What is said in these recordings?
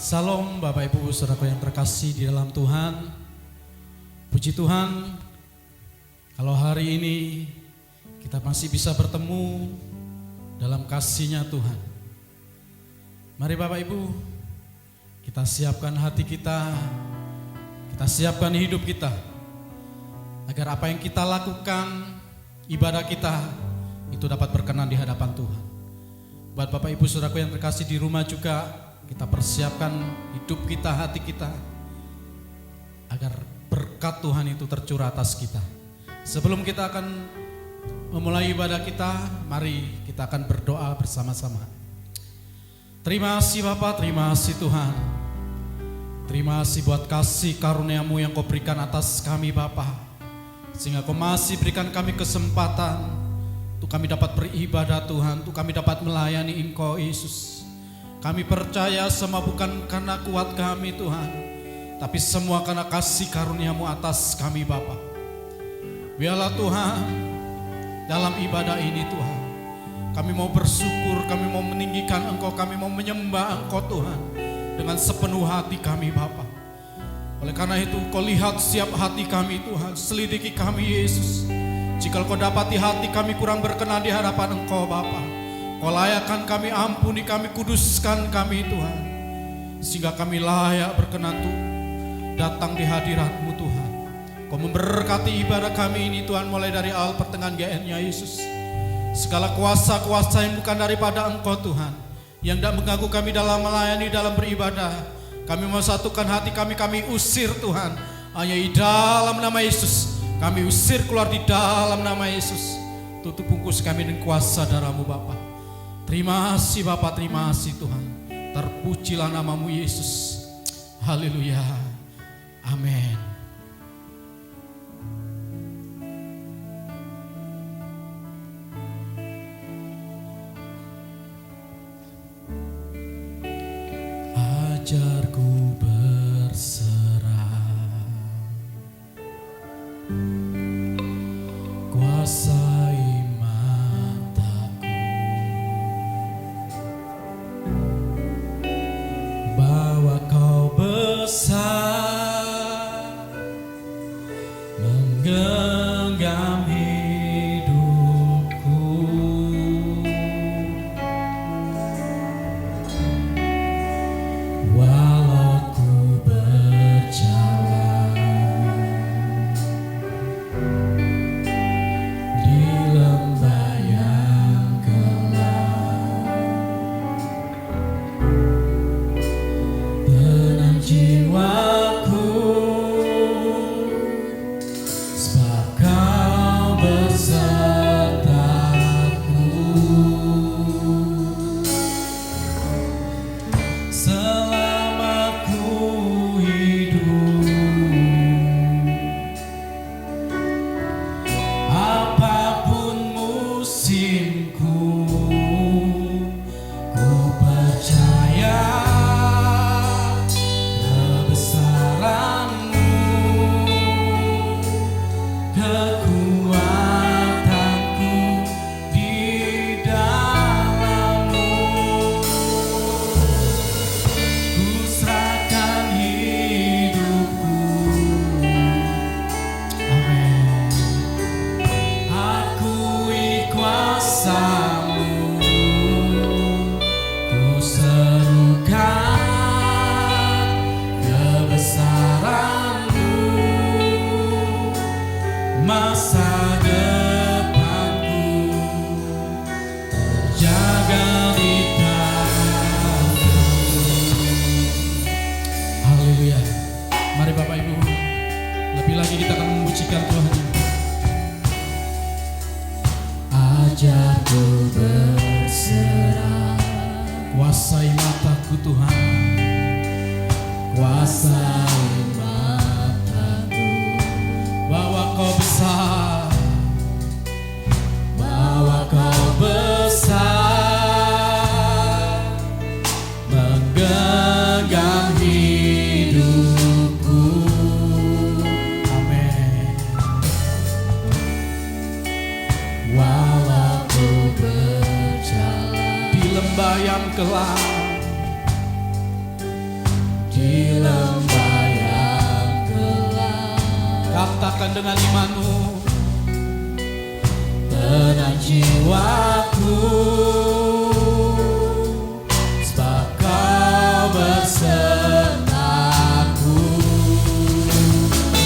Salam Bapak Ibu Saudaraku yang terkasih di dalam Tuhan. Puji Tuhan, kalau hari ini kita masih bisa bertemu dalam kasih-Nya Tuhan. Mari Bapak Ibu, kita siapkan hati kita siapkan hidup kita, agar apa yang kita lakukan, ibadah kita, itu dapat berkenan di hadapan Tuhan. Buat Bapak Ibu Saudaraku yang terkasih di rumah juga, kita persiapkan hidup kita, hati kita, agar berkat Tuhan itu tercurah atas kita. Sebelum kita akan memulai ibadah kita, mari kita akan berdoa bersama-sama. Terima kasih Bapa, terima kasih Tuhan. Terima kasih buat kasih karunia-Mu yang Kau berikan atas kami Bapa, sehingga Kau masih berikan kami kesempatan untuk kami dapat beribadah Tuhan, untuk kami dapat melayani Engkau Yesus. Kami percaya semua bukan karena kuat kami Tuhan, tapi semua karena kasih karunia-Mu atas kami Bapa. Biarlah Tuhan, dalam ibadah ini Tuhan, kami mau bersyukur, kami mau meninggikan Engkau, kami mau menyembah Engkau Tuhan dengan sepenuh hati kami Bapa. Oleh karena itu Kau lihat setiap hati kami Tuhan, selidiki kami Yesus. Jika Kau dapati hati kami kurang berkenan di hadapan Engkau Bapa, Kau layakkan kami, ampuni kami, kuduskan kami Tuhan, sehingga kami layak berkenan untuk datang di hadirat-Mu Tuhan. Kau memberkati ibadah kami ini Tuhan, mulai dari awal pertengahan GN-nya Yesus. Segala kuasa-kuasa yang bukan daripada Engkau Tuhan, yang tidak mengganggu kami dalam melayani, dalam beribadah, kami mau satukan hati kami, kami usir Tuhan, hanya di dalam nama Yesus. Kami usir keluar di dalam nama Yesus. Tutup bungkus kami dengan kuasa darah-Mu Bapa. Terima kasih Bapa, terima kasih Tuhan. Terpujilah nama-Mu Yesus. Haleluya. Amin. Ajarku berserah, kuasai mataku, bahwa Kau besar, menggenggam hidupku. Walau ku berjalan di lembah yang gelap, tenang jiwaku, sebab Kau besertaku. Selama ku hidup, apapun musimku, ku percaya kebesaran-Mu, kekuatanku di dalam-Mu. Ku serahkan hidupku, amin. Akui kuasa-Mu, ku serukan kebesaran-Mu. Masa depanku terjaga di tangan-Mu. Haleluya. Mari Bapak Ibu, lebih lagi kita akan memujikan Tuhan. Ajarku berserah, kuasai mataku Tuhan, kuasai mataku, bahwa Kau besar, bahwa Kau besar, menggenggam hidupku. Amin. Walau ku berjalan di lembah yang gelap, Katakan dengan imanmu. Tenang jiwaku, sebab Kau bersamaku.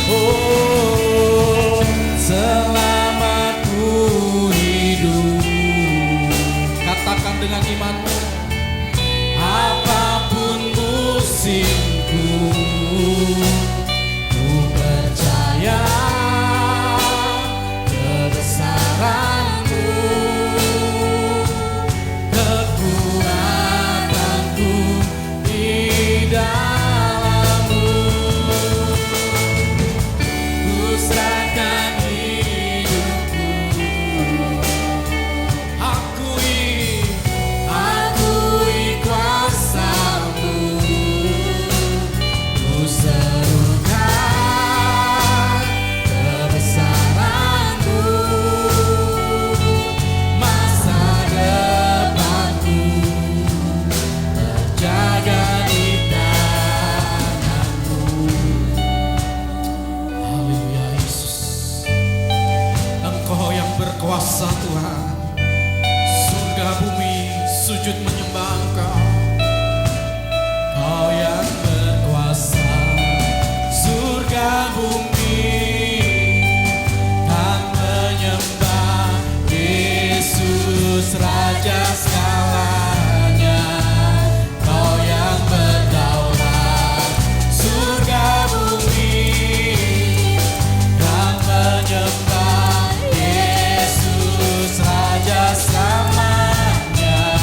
Oh, selama ku hidup. Katakan dengan imanmu. Apapun musimku, ku percaya kebesaran-Mu, kekuatanku di dalam-Mu. Ku serahkan hidupku, akui kuasa-Mu. Ku serukan kebesaran-Mu, masa depanku terjaga di tangan-Mu. Haleluya Yesus. Engkau yang berkuasa Tuhan. Surga bumi sujud menyembah Engkau. Kau yang berkuasa, surga bumi kan menyembah Yesus Raja segalanya. Kau yang berdaulat, surga bumi kan menyembah Yesus Raja selamanya.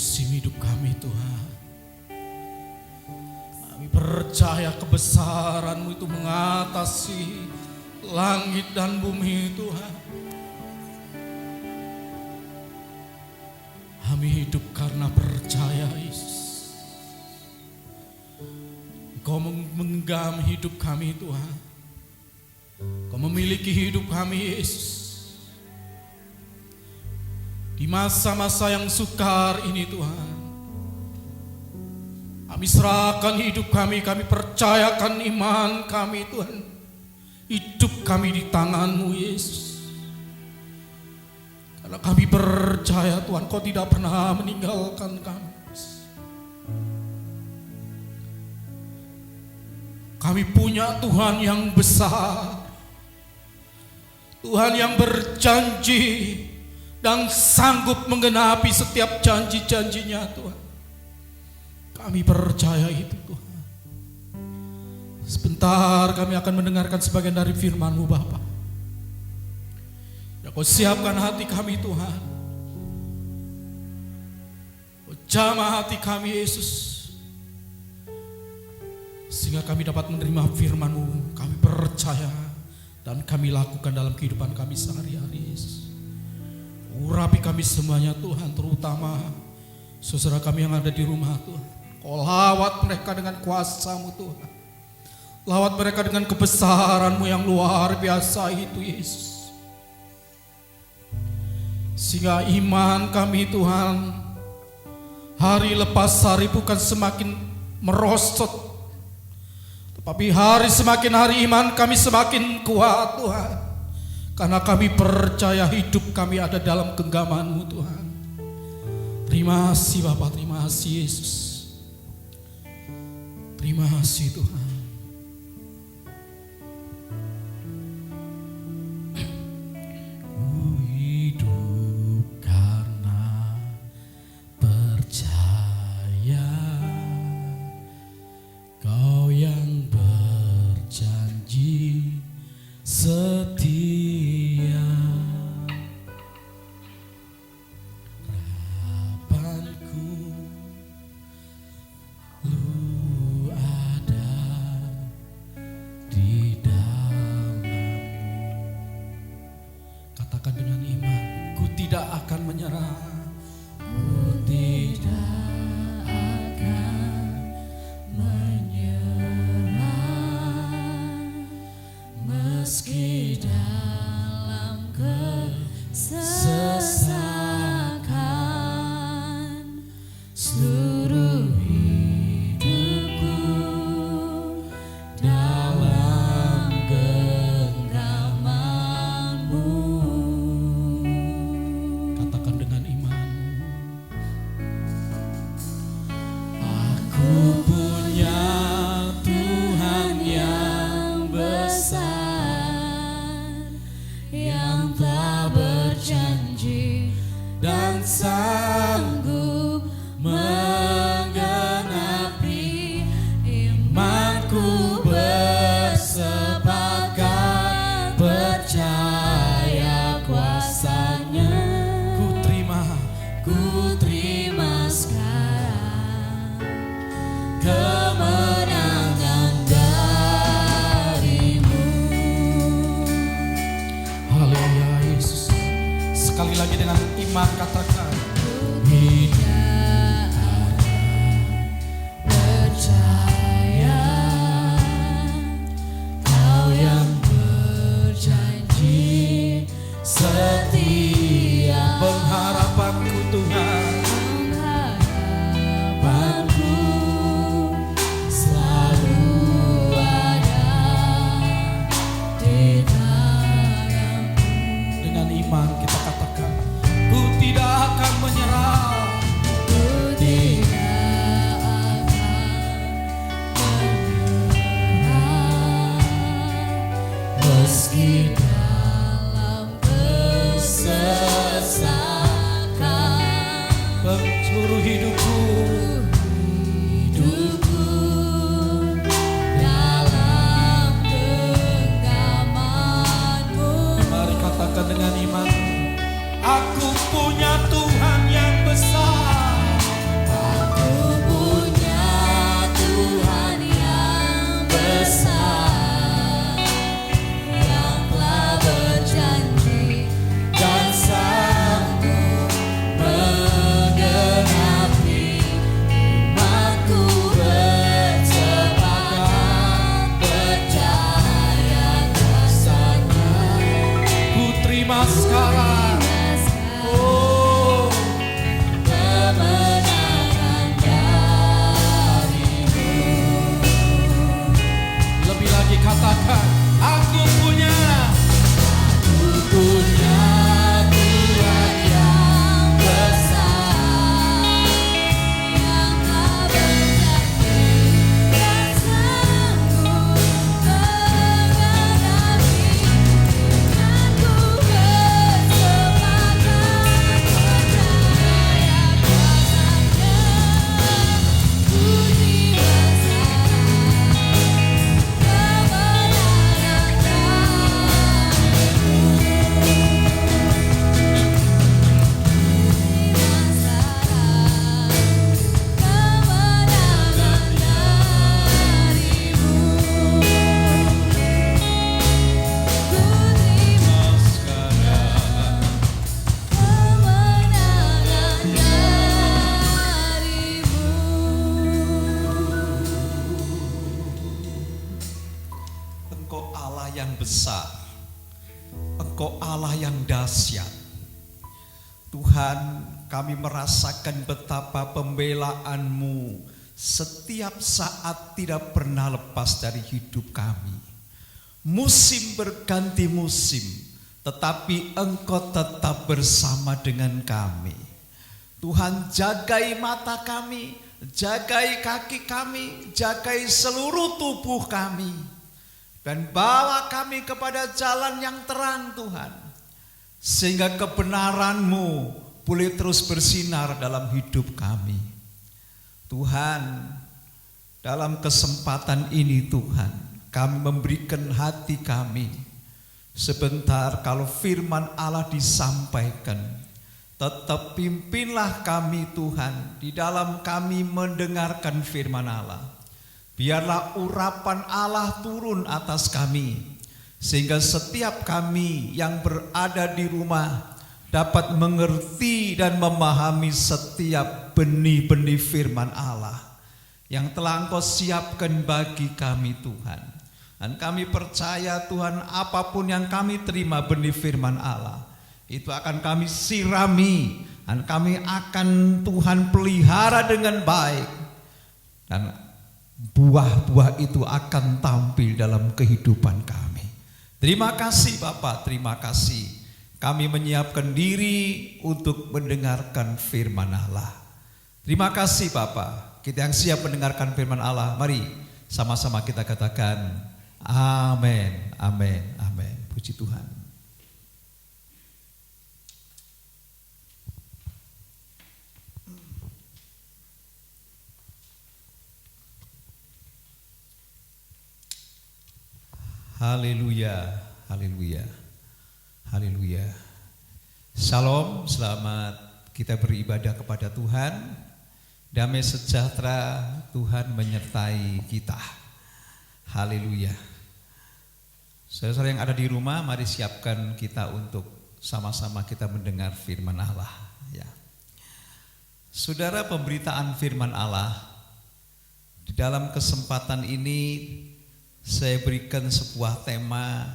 musim hidup kami Tuhan. Kami percaya kebesaran-Mu itu mengatasi langit dan bumi Tuhan. Kami hidup karena percaya Yesus. Engkau menggenggam hidup kami Tuhan. Engkau memiliki hidup kami Yesus. Di masa-masa yang sukar ini Tuhan, kami serahkan hidup kami percayakan iman kami Tuhan. Hidup kami di tangan-Mu Yesus. Karena kami percaya Tuhan, Kau tidak pernah meninggalkan kami. Kami punya Tuhan yang besar, Tuhan yang berjanji dan sanggup menggenapi setiap janji-janjinya Tuhan. Kami percaya itu Tuhan. Sebentar kami akan mendengarkan sebagian dari firman-Mu Bapa. Ya Kau siapkan hati kami Tuhan. Kau jamah hati kami Yesus. Sehingga kami dapat menerima firman-Mu. Kami percaya dan kami lakukan dalam kehidupan kami sehari-hari Yesus. Urapi kami semuanya Tuhan, terutama saudara kami yang ada di rumah Tuhan. Kau lawat mereka dengan kuasa-Mu Tuhan. Lawat mereka dengan kebesaran-Mu yang luar biasa itu Yesus. Sehingga iman kami Tuhan hari lepas hari bukan semakin merosot, tetapi semakin hari iman kami semakin kuat Tuhan. Karena kami percaya hidup kami ada dalam genggaman-Mu Tuhan. Terima kasih Bapa, terima kasih Yesus. Terima kasih Tuhan. Ku hidup karena percaya Kau yang berjanji setia. Katakan dengan iman, ku tidak akan menyerah. Ku tidak akan menyerah, meski dalam kesesakan seluruh hidupku dalam genggaman-Mu. Katakan dengan iman, aku punya Tuhan yang besar, yang telah berjanji dan sanggup menggenapi imanku, bersepakat percaya kuasa-Nya. Ku terima sekarang kemenangan dari-Mu. Haleluya Yesus. Sekali lagi dengan iman katakan, tidak percaya Kau yang berjanji setia. Pengharapanku Tuhan, pengharapanku selalu ada di dalam-Mu. Dengan iman kita katakan, ku tidak akan Engkau Allah yang besar, Engkau Allah yang dahsyat. Tuhan, kami merasakan betapa pembelaanmu setiap saat tidak pernah lepas dari hidup kami. Musim berganti musim, tetapi Engkau tetap bersama dengan kami. Tuhan, jagai mata kami, jagai kaki kami, jagai seluruh tubuh kami, dan bawa kami kepada jalan yang terang Tuhan, sehingga kebenaran-Mu boleh terus bersinar dalam hidup kami. Tuhan, dalam kesempatan ini Tuhan, kami memberikan hati kami. Sebentar kalau firman Allah disampaikan, tetap pimpinlah kami Tuhan di dalam kami mendengarkan firman Allah. Biarlah urapan Allah turun atas kami, sehingga setiap kami yang berada di rumah dapat mengerti dan memahami setiap benih-benih firman Allah yang telah Engkau siapkan bagi kami Tuhan. Dan kami percaya Tuhan, apapun yang kami terima benih firman Allah, itu akan kami sirami, dan kami akan Tuhan pelihara dengan baik, dan buah-buah itu akan tampil dalam kehidupan kami. Terima kasih Bapak, terima kasih. Kami menyiapkan diri untuk mendengarkan firman Allah. Terima kasih Bapak. Kita yang siap mendengarkan firman Allah, mari sama-sama kita katakan amin, amin, amin. Puji Tuhan. Haleluya, haleluya, haleluya. Shalom, selamat kita beribadah kepada Tuhan. Damai sejahtera Tuhan menyertai kita. Haleluya. Saudara-saudara yang ada di rumah, mari siapkan kita untuk sama-sama kita mendengar firman Allah. Ya. Saudara, pemberitaan firman Allah di dalam kesempatan ini saya berikan sebuah tema,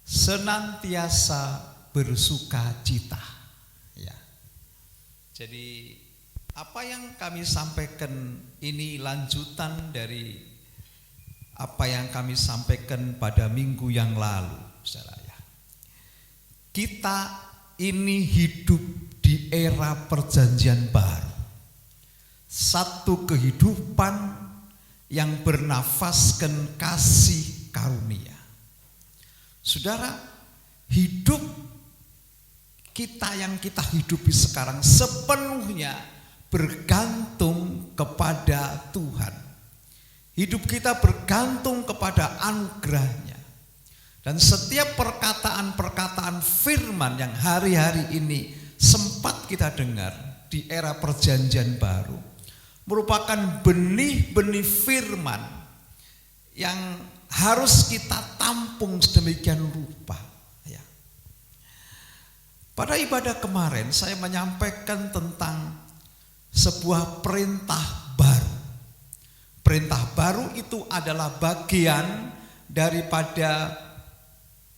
senantiasa bersuka cita. Ya. Jadi apa yang kami sampaikan ini lanjutan dari apa yang kami sampaikan pada minggu yang lalu, saudara ya. Kita ini hidup di era perjanjian baru. Satu kehidupan yang bernafaskan kasih karunia. Saudara, hidup kita yang kita hidupi sekarang sepenuhnya bergantung kepada Tuhan. Hidup kita bergantung kepada anugerah-Nya. Dan setiap perkataan-perkataan firman yang hari-hari ini sempat kita dengar di era perjanjian baru merupakan benih-benih firman yang harus kita tampung sedemikian rupa. Ya. Pada ibadah kemarin saya menyampaikan tentang sebuah perintah baru. Perintah baru itu adalah bagian daripada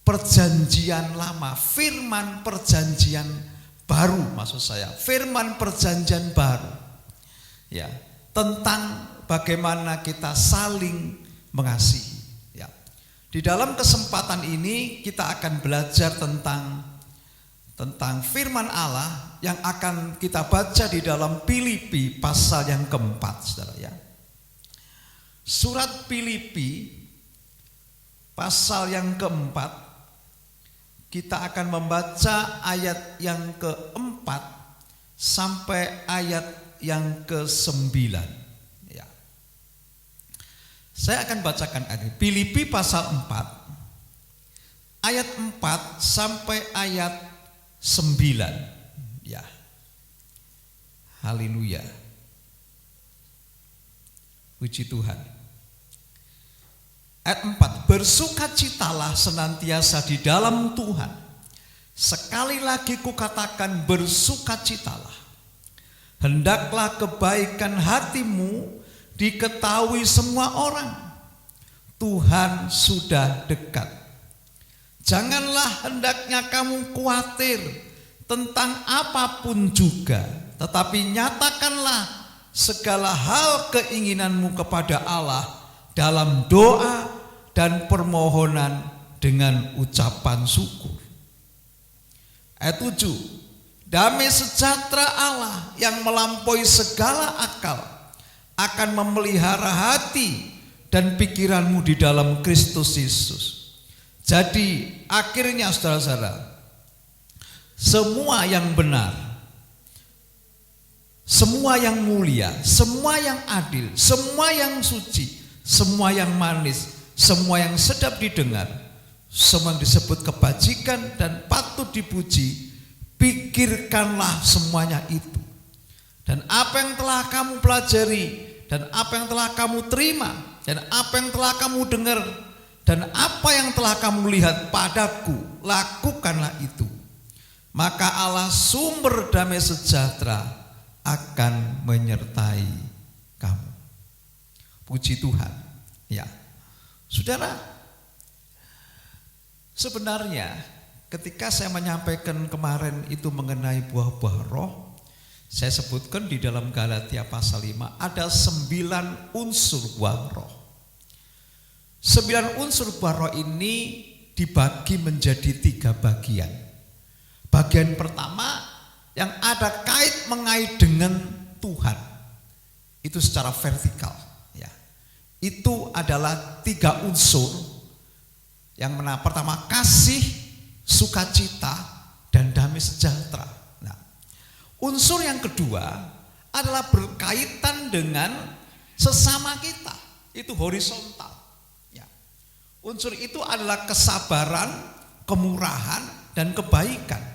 perjanjian lama, firman perjanjian baru maksud saya, firman perjanjian baru. Ya, tentang bagaimana kita saling mengasihi. Ya. Di dalam kesempatan ini kita akan belajar tentang firman Allah yang akan kita baca di dalam Filipi pasal yang keempat, saudara ya. Surat Filipi pasal yang keempat, kita akan membaca ayat yang keempat sampai ayat yang ke-9. Ya. Saya akan bacakan ayat Filipi pasal 4 ayat 4 sampai ayat 9. Ya. Haleluya. Puji Tuhan. Ayat 4, bersukacitalah senantiasa di dalam Tuhan. Sekali lagi kukatakan bersukacitalah. Hendaklah kebaikan hatimu diketahui semua orang. Tuhan sudah dekat. Janganlah hendaknya kamu khawatir tentang apapun juga, tetapi nyatakanlah segala hal keinginanmu kepada Allah dalam doa dan permohonan dengan ucapan syukur. Ayat 7, damai sejahtera Allah yang melampaui segala akal akan memelihara hati dan pikiranmu di dalam Kristus Yesus. Jadi akhirnya saudara-saudara, semua yang benar, semua yang mulia, semua yang adil, semua yang suci, semua yang manis, semua yang sedap didengar, semua yang disebut kebajikan dan patut dipuji, pikirkanlah semuanya itu. Dan apa yang telah kamu pelajari, dan apa yang telah kamu terima, dan apa yang telah kamu dengar, dan apa yang telah kamu lihat padaku, lakukanlah itu. Maka Allah sumber damai sejahtera akan menyertai kamu. Puji Tuhan. Ya, saudara, sebenarnya ketika saya menyampaikan kemarin itu mengenai buah-buah roh, saya sebutkan di dalam Galatia pasal 5 ada 9 unsur buah roh. 9 unsur buah roh ini dibagi menjadi 3 bagian. Bagian pertama yang ada mengait dengan Tuhan, itu secara vertikal. Ya, itu adalah 3 unsur. Yang pertama kasih, sukacita, dan damai sejahtera. Nah, unsur yang kedua adalah berkaitan dengan sesama kita, itu horizontal. Ya. Unsur itu adalah kesabaran, kemurahan, dan kebaikan.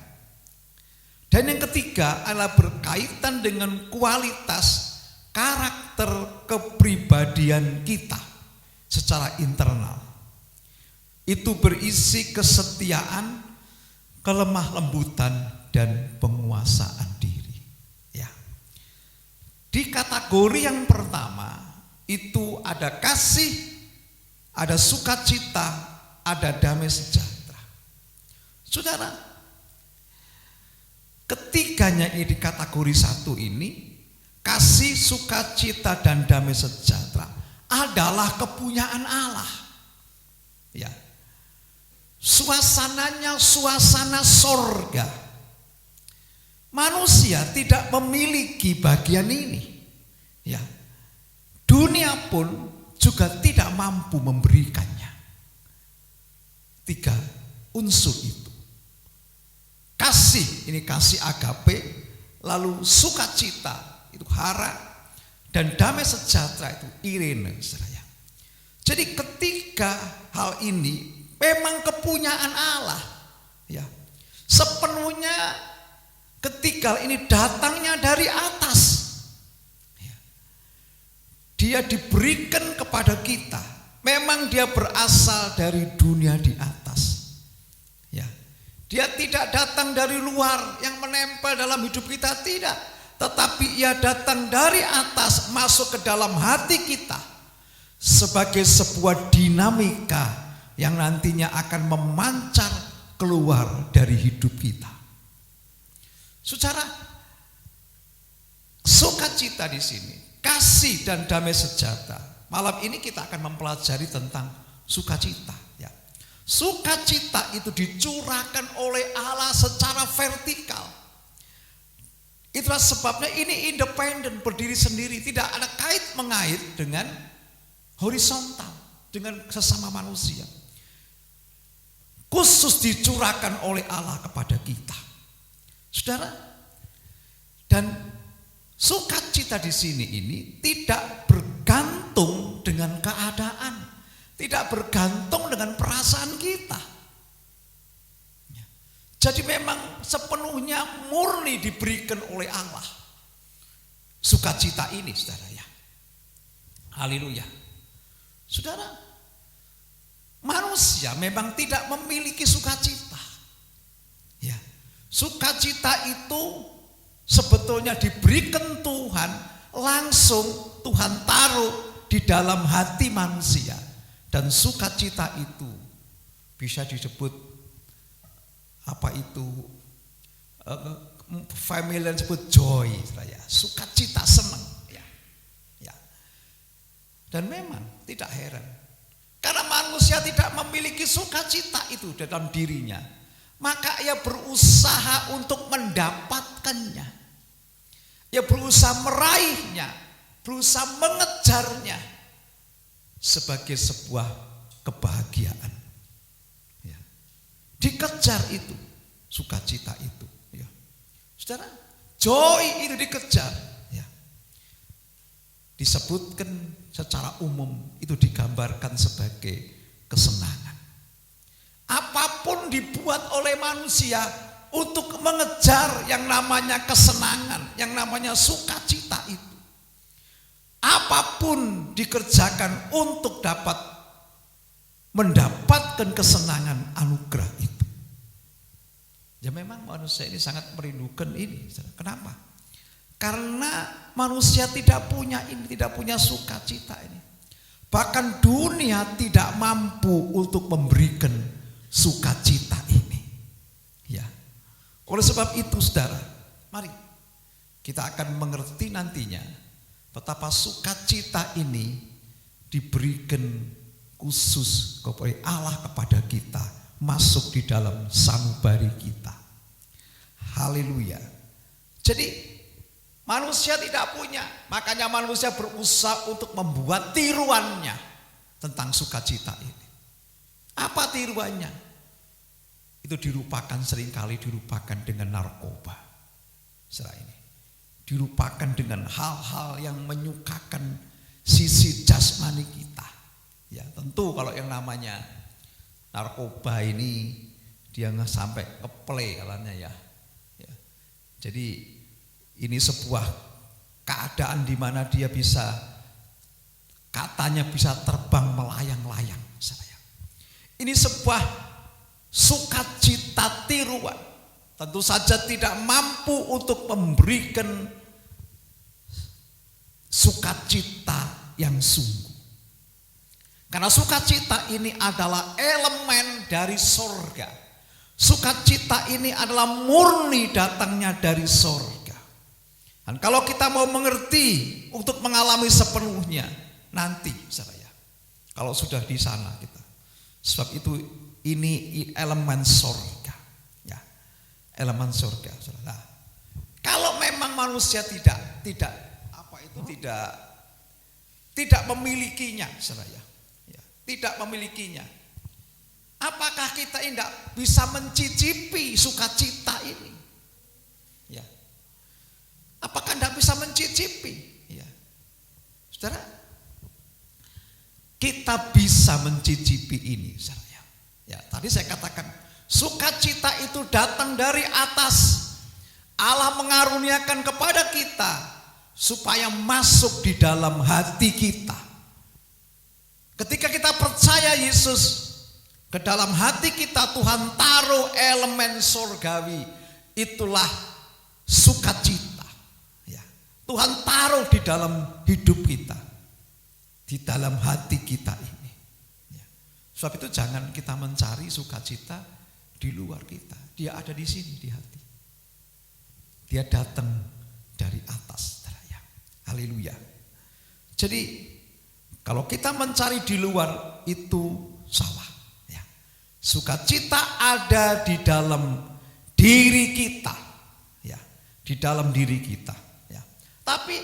Dan yang ketiga adalah berkaitan dengan kualitas karakter kepribadian kita secara internal. Itu berisi kesetiaan, kelemah lembutan, dan penguasaan diri. Ya. Di kategori yang pertama itu ada kasih, ada sukacita, ada damai sejahtera. Saudara, ketiganya ini di kategori 1 ini, kasih, sukacita, dan damai sejahtera adalah kepunyaan Allah. Ya. Suasananya suasana sorga. Manusia tidak memiliki bagian ini. Ya. Dunia pun juga tidak mampu memberikannya. 3 unsur itu. Kasih, ini kasih agape, lalu sukacita, itu hara, dan damai sejahtera itu irene. Jadi ketiga hal ini memang kepunyaan Allah. Ya. Sepenuhnya ketiga ini datangnya dari atas. Ya. Dia diberikan kepada kita. Memang dia berasal dari dunia di atas. Ya. Dia tidak datang dari luar yang menempel dalam hidup kita, tidak. Tetapi ia datang dari atas, masuk ke dalam hati kita sebagai sebuah dinamika yang nantinya akan memancar keluar dari hidup kita. Saudara, sukacita di sini, kasih dan damai sejahtera. Malam ini kita akan mempelajari tentang sukacita. Ya. Sukacita itu dicurahkan oleh Allah secara vertikal. Itulah sebabnya ini independen, berdiri sendiri, tidak ada kait mengait dengan horizontal, dengan sesama manusia. Khusus dicurahkan oleh Allah kepada kita. Saudara, dan sukacita di sini ini tidak bergantung dengan keadaan, tidak bergantung dengan perasaan kita. Jadi memang sepenuhnya murni diberikan oleh Allah. Sukacita ini, saudara ya. Haleluya. Saudara, manusia memang tidak memiliki sukacita. Ya. Sukacita itu sebetulnya diberikan Tuhan, langsung Tuhan taruh di dalam hati manusia. Dan sukacita itu bisa disebut apa itu, familiar disebut joy, sukacita, senang. Ya. Dan memang tidak heran, karena manusia tidak memiliki sukacita itu dalam dirinya, maka ia berusaha untuk mendapatkannya. Ia berusaha meraihnya, berusaha mengejarnya sebagai sebuah kebahagiaan. Ya. Dikejar itu, sukacita itu. Ya. Saudara, joy itu dikejar. Ya. Disebutkan secara umum itu digambarkan sebagai kesenangan. Apapun dibuat oleh manusia untuk mengejar yang namanya kesenangan, yang namanya sukacita itu. Apapun dikerjakan untuk dapat mendapatkan kesenangan anugerah itu. Ya memang manusia ini sangat merindukan ini. Kenapa? Karena manusia tidak punya ini, tidak punya sukacita ini. Bahkan dunia tidak mampu untuk memberikan sukacita ini. Ya. Oleh sebab itu saudara, mari kita akan mengerti nantinya betapa sukacita ini diberikan khusus oleh Allah kepada kita, masuk di dalam sanubari kita. Haleluya. Jadi manusia tidak punya, makanya manusia berusaha untuk membuat tiruannya tentang sukacita ini. Apa tiruannya? Itu seringkali dirupakan dengan narkoba. Setelah ini dirupakan dengan hal-hal yang menyukakan sisi jasmani kita. Ya, tentu kalau yang namanya narkoba ini dia nggak sampai ngeplay kalanya ya. Jadi ini sebuah keadaan di mana dia bisa, katanya bisa terbang melayang-layang. Ini sebuah sukacita tiruan. Tentu saja tidak mampu untuk memberikan sukacita yang sungguh. Karena sukacita ini adalah elemen dari sorga. Sukacita ini adalah murni datangnya dari sorga. Dan kalau kita mau mengerti untuk mengalami sepenuhnya nanti, saya, kalau sudah di sana kita. Sebab itu ini elemen sorga, ya, elemen sorga. Nah, kalau memang manusia tidak memilikinya, ya, tidak memilikinya, apakah kita tidak bisa mencicipi sukacita ini? Ya, apakah tidak bisa mencicipi? Ya, saudara, kita bisa mencicipi ini, saudara. Ya, tadi saya katakan sukacita itu datang dari atas. Allah mengaruniakan kepada kita supaya masuk di dalam hati kita. Ketika kita percaya Yesus ke dalam hati kita, Tuhan taruh elemen surgawi. Itulah sukacita. Ya, Tuhan taruh di dalam hidup kita, di dalam hati kita ini. Sebab itu jangan kita mencari sukacita di luar kita. Dia ada di sini, di hati. Dia datang dari atas. Haleluya. Jadi kalau kita mencari di luar itu salah. Ya. Sukacita ada di dalam diri kita. Ya. Di dalam diri kita. Ya. Tapi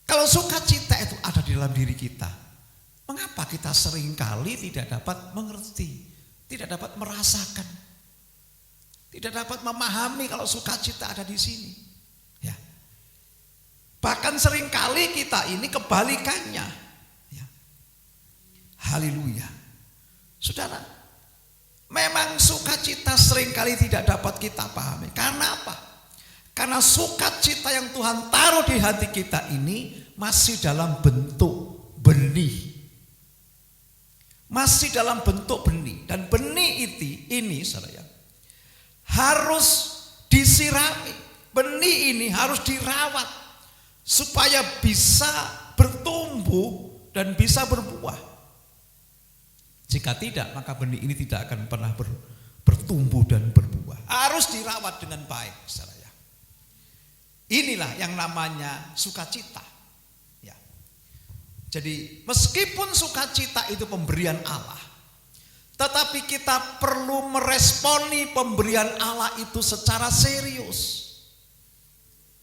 kalau sukacita itu ada di dalam diri kita, mengapa kita seringkali tidak dapat mengerti, tidak dapat merasakan, tidak dapat memahami kalau sukacita ada di sini? Ya. Bahkan seringkali kita ini kebalikannya. Ya. Haleluya. Saudara, memang sukacita seringkali tidak dapat kita pahami. Karena apa? Karena sukacita yang Tuhan taruh di hati kita ini masih dalam bentuk benih. Masih dalam bentuk benih. Dan benih ini saudara, harus disirami. Benih ini harus dirawat supaya bisa bertumbuh dan bisa berbuah. Jika tidak, maka benih ini tidak akan pernah bertumbuh dan berbuah. Harus dirawat dengan baik, saudara ya. Inilah yang namanya sukacita. Ya. Jadi meskipun sukacita itu pemberian Allah, tetapi kita perlu meresponi pemberian Allah itu secara serius.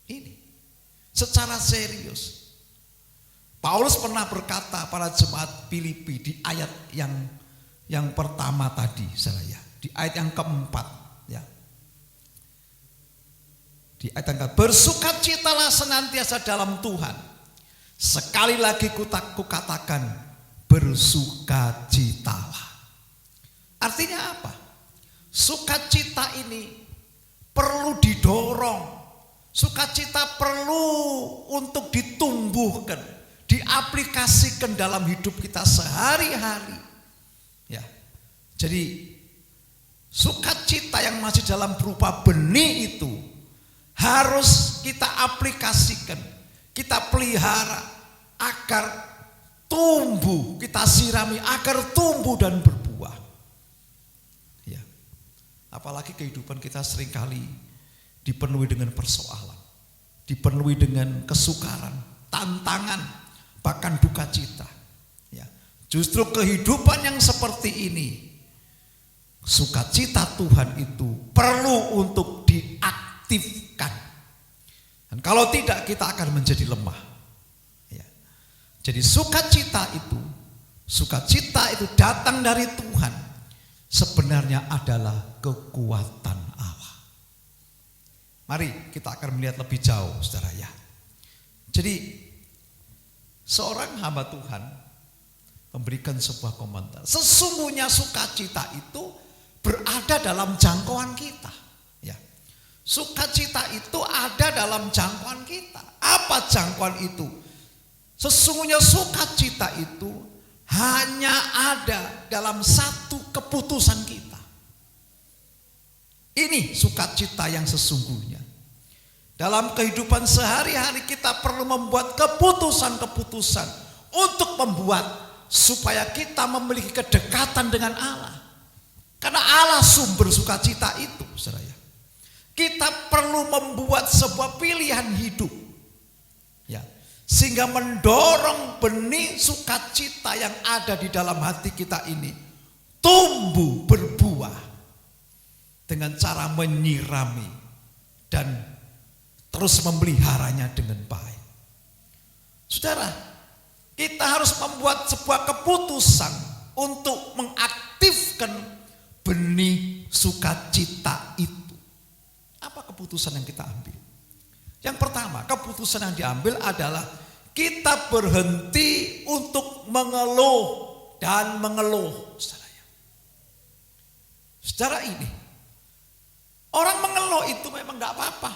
Ini, secara serius. Paulus pernah berkata pada jemaat Filipi di ayat yang pertama tadi, saudara, di ayat yang keempat, ya. Di ayat yang keempat, bersukacitalah senantiasa dalam Tuhan. Sekali lagi kukatakan, bersukacitalah. Artinya apa? Sukacita ini perlu didorong. Sukacita perlu untuk ditumbuhkan, diaplikasikan dalam hidup kita sehari-hari. Ya. Jadi sukacita yang masih dalam berupa benih itu harus kita aplikasikan, kita pelihara agar tumbuh, kita sirami agar tumbuh dan berbuah. Ya. Apalagi kehidupan kita seringkali dipenuhi dengan persoalan, dipenuhi dengan kesukaran, tantangan, bahkan duka cita. Ya. Justru kehidupan yang seperti ini, sukacita Tuhan itu perlu untuk diaktifkan. Dan kalau tidak, kita akan menjadi lemah. Ya. Jadi sukacita itu datang dari Tuhan, sebenarnya adalah kekuatan Allah. Mari kita akan melihat lebih jauh, saudara ya. Jadi seorang hamba Tuhan memberikan sebuah komentar. Sesungguhnya sukacita itu berada dalam jangkauan kita. Ya. Sukacita itu ada dalam jangkauan kita. Apa jangkauan itu? Sesungguhnya sukacita itu hanya ada dalam satu keputusan kita. Ini sukacita yang sesungguhnya. Dalam kehidupan sehari-hari kita perlu membuat keputusan-keputusan untuk membuat supaya kita memiliki kedekatan dengan Allah. Karena Allah sumber sukacita itu, saudara. Kita perlu membuat sebuah pilihan hidup. Ya, sehingga mendorong benih sukacita yang ada di dalam hati kita ini tumbuh berbuah. Dengan cara menyirami dan terus memeliharanya dengan baik. Saudara, kita harus membuat sebuah keputusan untuk mengaktifkan benih sukacita itu. Apa keputusan yang kita ambil? Yang pertama, keputusan yang diambil adalah kita berhenti untuk mengeluh dan mengeluh. Saudara ini, orang mengeluh itu memang tidak apa-apa.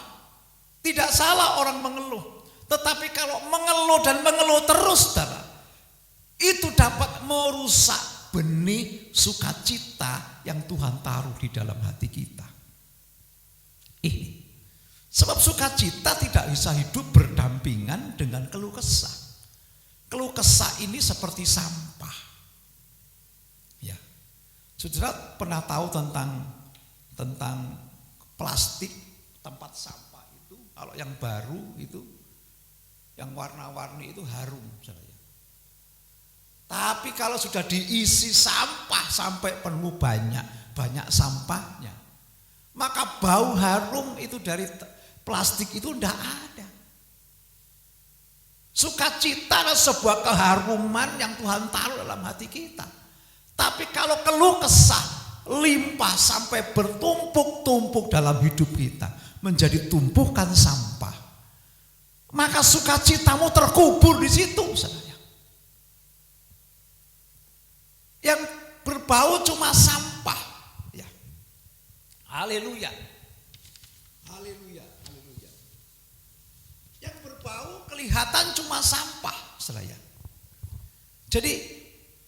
Tidak salah orang mengeluh. Tetapi kalau mengeluh dan mengeluh terus, saudara, itu dapat merusak benih sukacita yang Tuhan taruh di dalam hati kita. Ini. Sebab sukacita tidak bisa hidup berdampingan dengan keluh kesah. Keluh kesah ini seperti sampah. Ya. Saudara pernah tahu tentang plastik tempat sampah itu, kalau yang baru itu, yang warna-warni itu harum, saudara. Tapi kalau sudah diisi sampah sampai penuh banyak sampahnya, maka bau harum itu dari plastik itu tidak ada. Sukacita adalah sebuah keharuman yang Tuhan taruh dalam hati kita. Tapi kalau keluh kesah limpah sampai bertumpuk-tumpuk dalam hidup kita, menjadi tumpukan sampah, maka sukacitamu terkubur di situ, saudara. Yang berbau cuma sampah. Ya. Haleluya. Haleluya. Haleluya. Yang berbau kelihatan cuma sampah, saudara. Jadi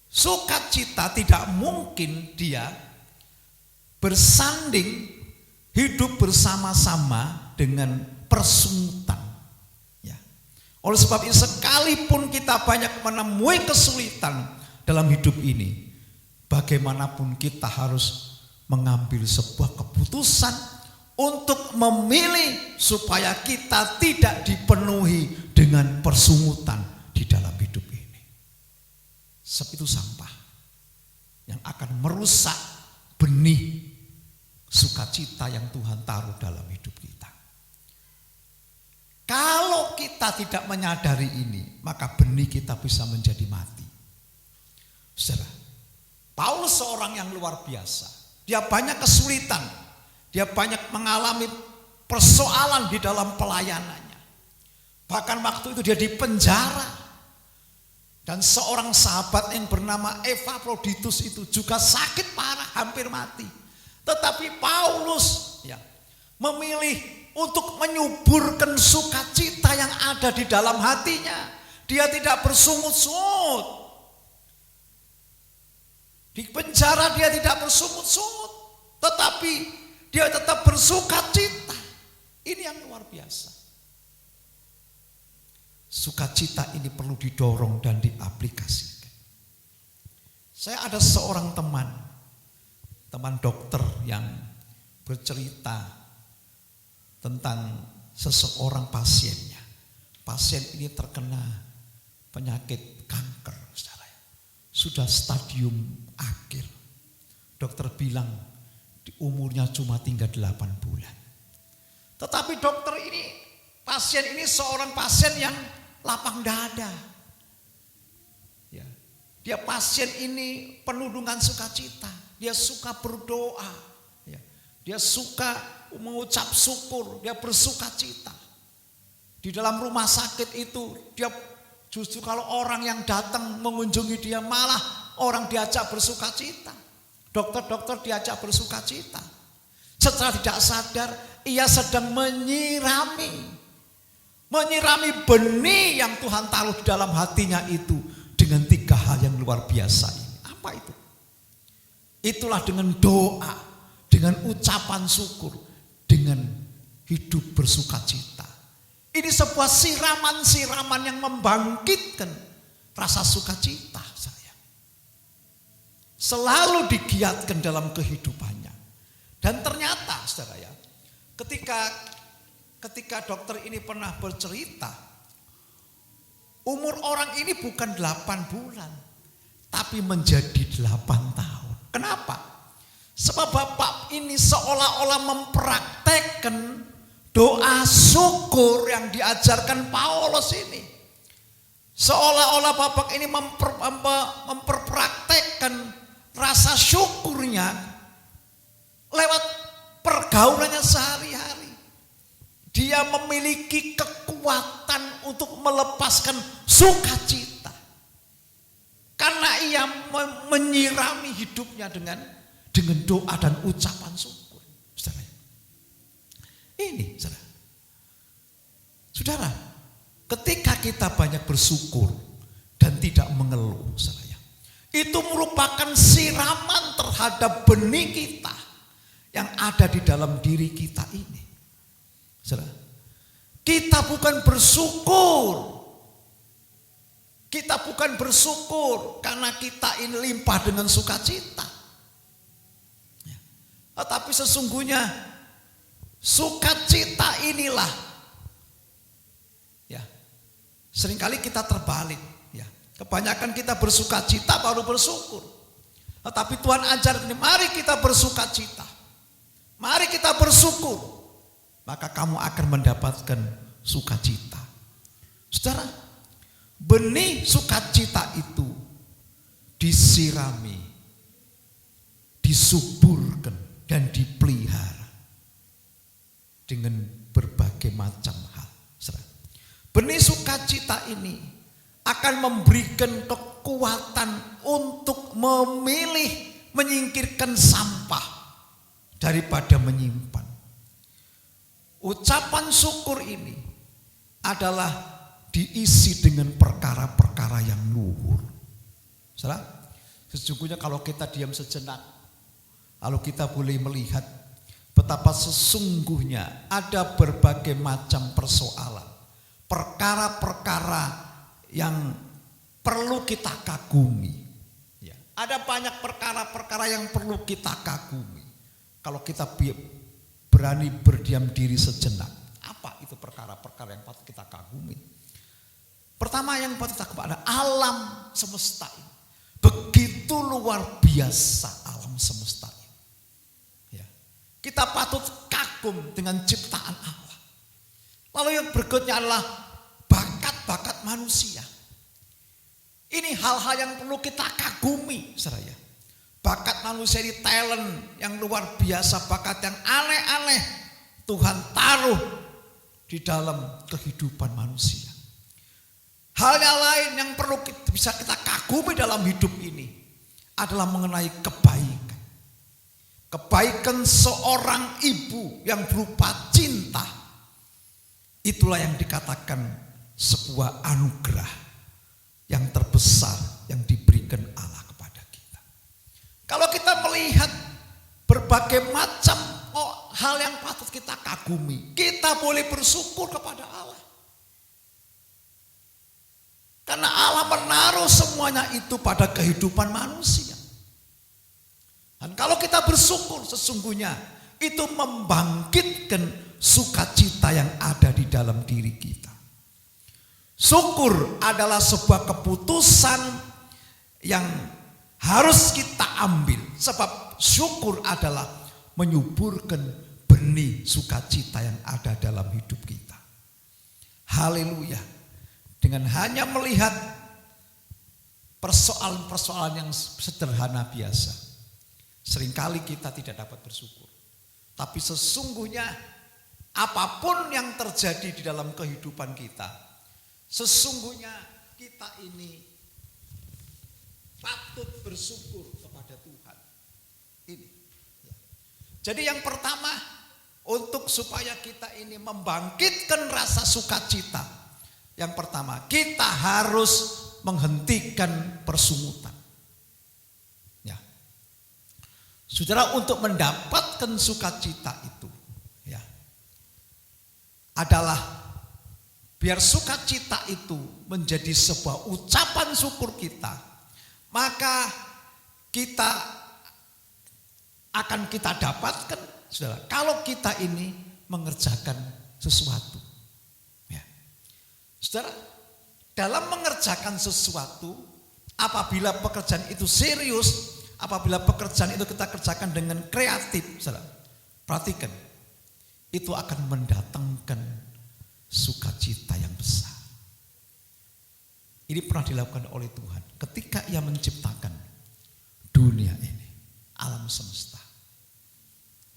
sukacita tidak mungkin dia bersanding hidup bersama-sama dengan persungutan. Ya. Oleh sebab itu sekalipun kita banyak menemui kesulitan dalam hidup ini, bagaimanapun kita harus mengambil sebuah keputusan untuk memilih supaya kita tidak dipenuhi dengan persungutan di dalam hidup ini. Sebab itu sampah yang akan merusak benih sukacita yang Tuhan taruh dalam hidup kita. Kalau kita tidak menyadari ini, maka benih kita bisa menjadi mati. Saudara, Paulus seorang yang luar biasa. Dia banyak kesulitan, dia banyak mengalami persoalan di dalam pelayanannya. Bahkan waktu itu dia dipenjara. Dan seorang sahabat yang bernama Epaphroditus itu juga sakit parah, hampir mati. Tetapi Paulus memilih untuk menyuburkan sukacita yang ada di dalam hatinya. Dia tidak bersungut-sungut. Di penjara dia tidak bersungut-sungut, tetapi dia tetap bersukacita. Ini yang luar biasa. Sukacita ini perlu didorong dan diaplikasikan. Saya ada seorang teman dokter yang bercerita tentang seseorang pasiennya. Pasien ini terkena penyakit kanker, saudara. Sudah stadium akhir. Dokter bilang umurnya cuma tinggal 8 bulan. Tetapi pasien ini seorang pasien yang lapang dada. Dia pasien ini penuh dengan sukacita. Dia suka berdoa. Dia suka mengucap syukur. Dia bersukacita. Di dalam rumah sakit itu dia justru kalau orang yang datang mengunjungi dia malah orang diajak bersukacita. Dokter-dokter diajak bersukacita. Setelah tidak sadar ia sedang menyirami benih yang Tuhan taruh di dalam hatinya itu dengan 3 hal yang luar biasa ini. Apa itu? Itulah dengan doa, dengan ucapan syukur, dengan hidup bersukacita. Ini sebuah siraman-siraman yang membangkitkan rasa sukacita saya. Selalu digiatkan dalam kehidupannya. Dan ternyata saudara ya, ketika dokter ini pernah bercerita, umur orang ini bukan 8 bulan, tapi menjadi 8 tahun. Kenapa? Sebab bapak ini seolah-olah mempraktekkan doa syukur yang diajarkan Paulus ini. Seolah-olah bapak ini memperpraktekkan rasa syukurnya lewat pergaulannya sehari-hari. Dia memiliki kekuatan untuk melepaskan sukacita. Karena ia menyirami hidupnya dengan doa dan ucapan syukur. Saudara. Ini saudara. Saudara, ketika kita banyak bersyukur dan tidak mengeluh, saudara, itu merupakan siraman terhadap benih kita yang ada di dalam diri kita ini. Saudara, kita bukan bersyukur. Kita bukan bersyukur karena kita ini limpah dengan sukacita. Tetapi sesungguhnya sukacita inilah seringkali kita terbalik. Kebanyakan kita bersukacita baru bersyukur. Tetapi Tuhan ajar ini, mari kita bersukacita. Mari kita bersyukur. Maka kamu akan mendapatkan sukacita. Saudara, benih sukacita itu disirami, disuburkan dan dipelihara dengan berbagai macam hal. Saudara, benih sukacita ini akan memberikan kekuatan untuk memilih menyingkirkan sampah daripada menyimpan. Ucapan syukur ini adalah diisi dengan perkara-perkara yang luhur. Salah? Sesungguhnya kalau kita diam sejenak, lalu kita boleh melihat betapa sesungguhnya ada berbagai macam persoalan, perkara-perkara yang perlu kita kagumi. Ada banyak perkara-perkara yang perlu kita kagumi. Kalau kita berani berdiam diri sejenak, apa itu perkara-perkara yang patut kita kagumi? Pertama yang patut kita kagumi adalah alam semesta ini. Begitu luar biasa alam semesta ini. Ya. Kita patut kagum dengan ciptaan Allah. Lalu yang berikutnya adalah bakat-bakat manusia. Ini hal-hal yang perlu kita kagumi, saudara ya. Bakat manusia ini talent yang luar biasa, bakat yang aneh-aneh Tuhan taruh di dalam kehidupan manusia. Hal yang lain yang perlu bisa kita kagumi dalam hidup ini adalah mengenai kebaikan. Kebaikan seorang ibu yang berupa cinta. Itulah yang dikatakan sebuah anugerah yang terbesar yang diberikan Allah kepada kita. Kalau kita melihat berbagai macam hal yang patut kita kagumi, kita boleh bersyukur kepada Allah. Karena Allah menaruh semuanya itu pada kehidupan manusia. Dan kalau kita bersyukur, sesungguhnya itu membangkitkan sukacita yang ada di dalam diri kita. Syukur adalah sebuah keputusan yang harus kita ambil. Sebab syukur adalah menyuburkan benih sukacita yang ada dalam hidup kita. Haleluya. Dengan hanya melihat persoalan-persoalan yang sederhana biasa, seringkali kita tidak dapat bersyukur. Tapi sesungguhnya apapun yang terjadi di dalam kehidupan kita, sesungguhnya kita ini patut bersyukur kepada Tuhan. Ini. Jadi yang pertama, untuk supaya kita ini membangkitkan rasa sukacita, yang pertama kita harus menghentikan persungutan. Ya. Saudara, untuk mendapatkan sukacita itu, ya, adalah biar sukacita itu menjadi sebuah ucapan syukur kita, maka kita akan kita dapatkan, saudara, kalau kita ini mengerjakan sesuatu. Ya. Saudara, dalam mengerjakan sesuatu, apabila pekerjaan itu serius, apabila pekerjaan itu kita kerjakan dengan kreatif, saudara, perhatikan, itu akan mendatangkan sukacita yang besar. Ini pernah dilakukan oleh Tuhan ketika Ia menciptakan dunia ini, alam semesta.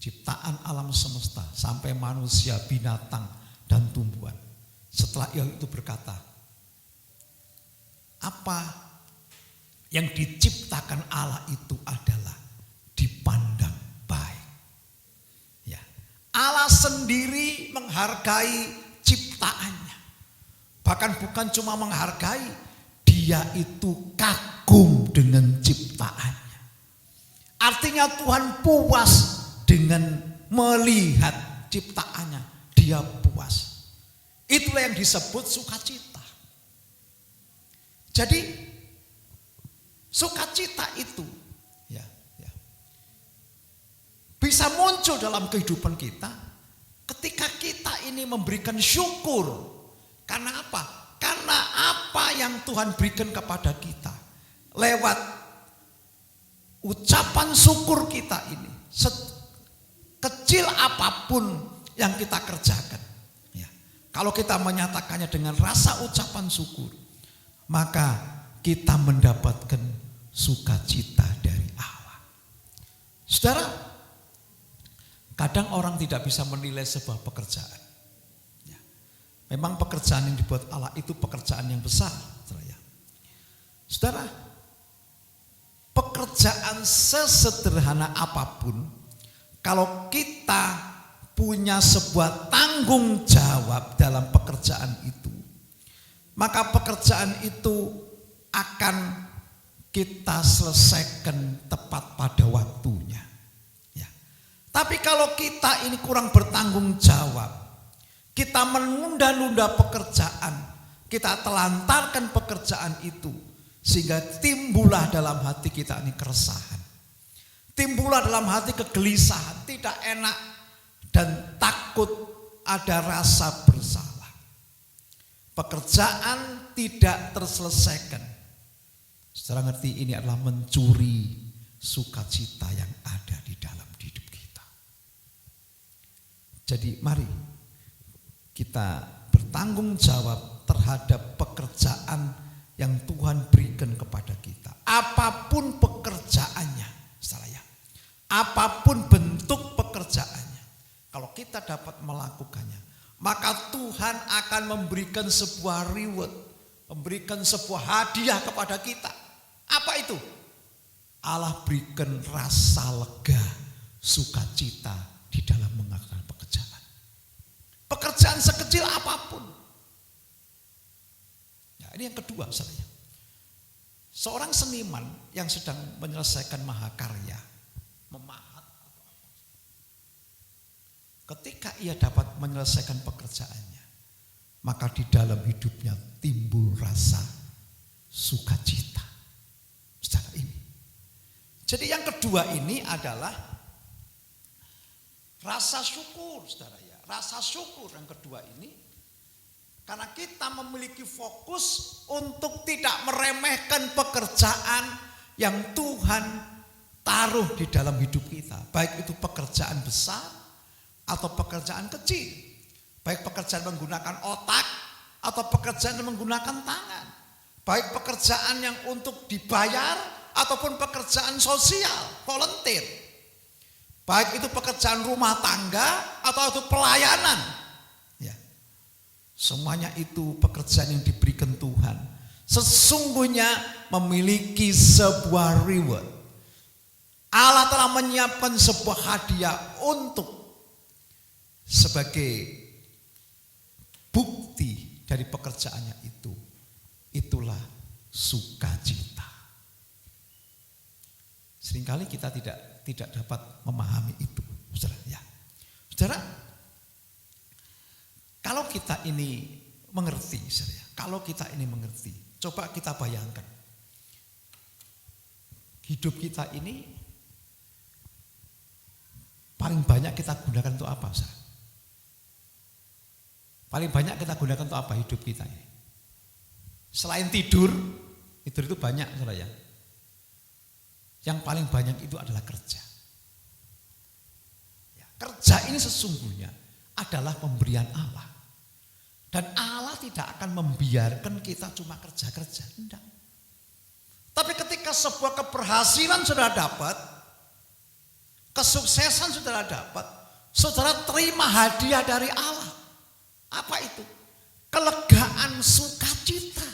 Ciptaan alam semesta sampai manusia, binatang, dan tumbuhan. Setelah Ia itu berkata, apa yang diciptakan Allah itu adalah dipandang baik. Ya. Allah sendiri menghargai ciptaannya. Bahkan bukan cuma menghargai, Dia itu kagum dengan ciptaannya. Artinya Tuhan puas dengan melihat ciptaannya. Dia puas. Itulah yang disebut sukacita. Jadi sukacita itu bisa muncul dalam kehidupan kita ketika kita ini memberikan syukur. Karena apa? Karena apa yang Tuhan berikan kepada kita lewat ucapan syukur kita ini, kecil apapun yang kita kerjakan, ya, kalau kita menyatakannya dengan rasa ucapan syukur, maka kita mendapatkan sukacita dari Allah. Saudara, kadang orang tidak bisa menilai sebuah pekerjaan. Ya. Memang pekerjaan yang dibuat Allah itu pekerjaan yang besar. Saudara, pekerjaan sesederhana apapun, kalau kita punya sebuah tanggung jawab dalam pekerjaan itu, maka pekerjaan itu akan kita selesaikan tepat pada waktunya. Tapi kalau kita ini kurang bertanggung jawab, kita menunda-nunda pekerjaan, kita telantarkan pekerjaan itu, Sehingga timbullah dalam hati kita ini keresahan. Timbullah dalam hati kegelisahan, tidak enak dan takut, ada rasa bersalah. Pekerjaan tidak terselesaikan. Saudara ngerti ini adalah mencuri sukacita yang ada di dalam hidup kita. Jadi mari kita bertanggung jawab terhadap pekerjaan yang Tuhan berikan kepada kita. Apapun pekerjaannya, saudara ya. Apapun bentuk pekerjaannya. Kalau kita dapat melakukannya, maka Tuhan akan memberikan sebuah reward, memberikan sebuah hadiah kepada kita. Apa itu? Allah berikan rasa lega, sukacita di dalam melakukan pekerjaan. Pekerjaan sekecil apapun. Ya, ini yang kedua saya. Seorang seniman yang sedang menyelesaikan mahakarya, memahat, ketika ia dapat menyelesaikan pekerjaannya, maka di dalam hidupnya timbul rasa sukacita. Secara ini. Jadi yang kedua ini adalah rasa syukur, saudara ya. Rasa syukur yang kedua ini, karena kita memiliki fokus untuk tidak meremehkan pekerjaan yang Tuhan taruh di dalam hidup kita. Baik itu pekerjaan besar atau pekerjaan kecil. Baik pekerjaan menggunakan otak atau pekerjaan yang menggunakan tangan. Baik pekerjaan yang untuk dibayar ataupun pekerjaan sosial, volunteer. Baik itu pekerjaan rumah tangga atau itu pelayanan. Ya. Semuanya itu pekerjaan yang diberikan Tuhan. Sesungguhnya memiliki sebuah reward. Allah telah menyiapkan sebuah hadiah untuk sebagai bukti dari pekerjaannya itu. Itulah sukacita. Seringkali kita tidak dapat memahami itu, saudara. Ya, saudara, kalau kita ini mengerti, saudara, kalau kita ini mengerti, coba kita bayangkan, hidup kita ini paling banyak kita gunakan untuk apa, saudara? Paling banyak kita gunakan untuk apa hidup kita ini? Selain tidur itu banyak, saudara ya. Yang paling banyak itu adalah kerja. Ya, kerja ini sesungguhnya adalah pemberian Allah. Dan Allah tidak akan membiarkan kita cuma kerja-kerja. Tidak. Tapi ketika sebuah keberhasilan sudah dapat, kesuksesan sudah dapat, saudara terima hadiah dari Allah. Apa itu? Kelegaan, sukacita.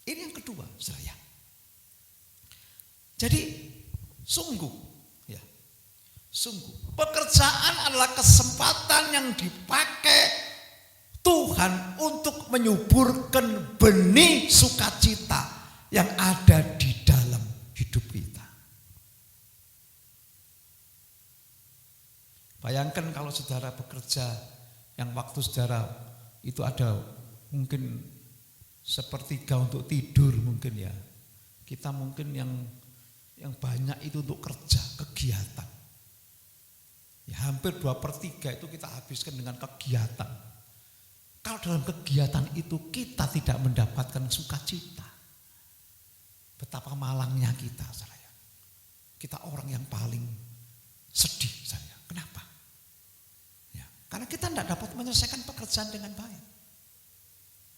Ini yang kedua, saudara. Jadi sungguh, ya, sungguh pekerjaan adalah kesempatan yang dipakai Tuhan untuk menyuburkan benih sukacita yang ada di dalam hidup kita. Bayangkan kalau saudara bekerja yang waktu saudara itu ada mungkin sepertiga untuk tidur mungkin ya. Kita mungkin yang banyak itu untuk kerja, kegiatan. Ya, hampir 2/3 itu kita habiskan dengan kegiatan. Kalau dalam kegiatan itu kita tidak mendapatkan sukacita, betapa malangnya kita, saudara. Kita orang yang paling sedih, saudara. Kenapa? Ya, karena kita tidak dapat menyelesaikan pekerjaan dengan baik.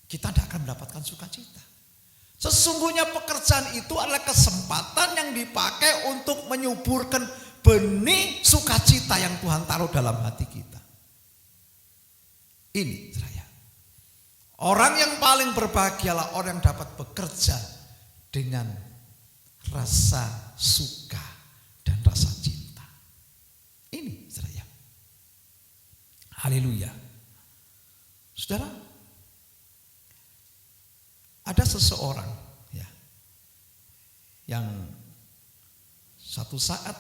Kita tidak akan mendapatkan sukacita. Sesungguhnya pekerjaan itu adalah kesempatan yang dipakai untuk menyuburkan benih sukacita yang Tuhan taruh dalam hati kita. Ini saya. Orang yang paling berbahagialah orang yang dapat bekerja dengan rasa suka dan rasa cinta. Ini saya. Haleluya. Saudara, ada seseorang ya, yang satu saat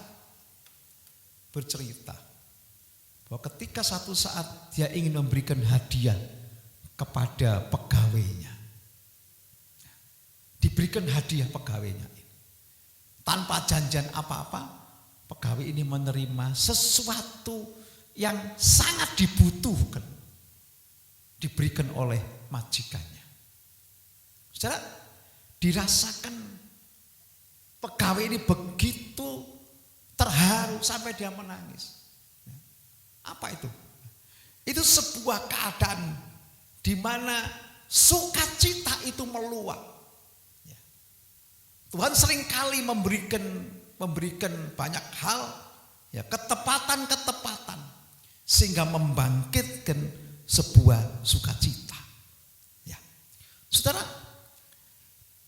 bercerita bahwa ketika satu saat dia ingin memberikan hadiah kepada pegawainya. diberikan hadiah pegawainya ini. Tanpa janjian apa-apa, pegawai ini menerima sesuatu yang sangat dibutuhkan, diberikan oleh majikannya. Saudara, dirasakan pegawai ini begitu terharu sampai dia menangis. Apa itu? Itu sebuah keadaan di mana sukacita itu meluap. Tuhan seringkali memberikan banyak hal, ya, ketepatan-ketepatan sehingga membangkitkan sebuah sukacita. Ya. Saudara,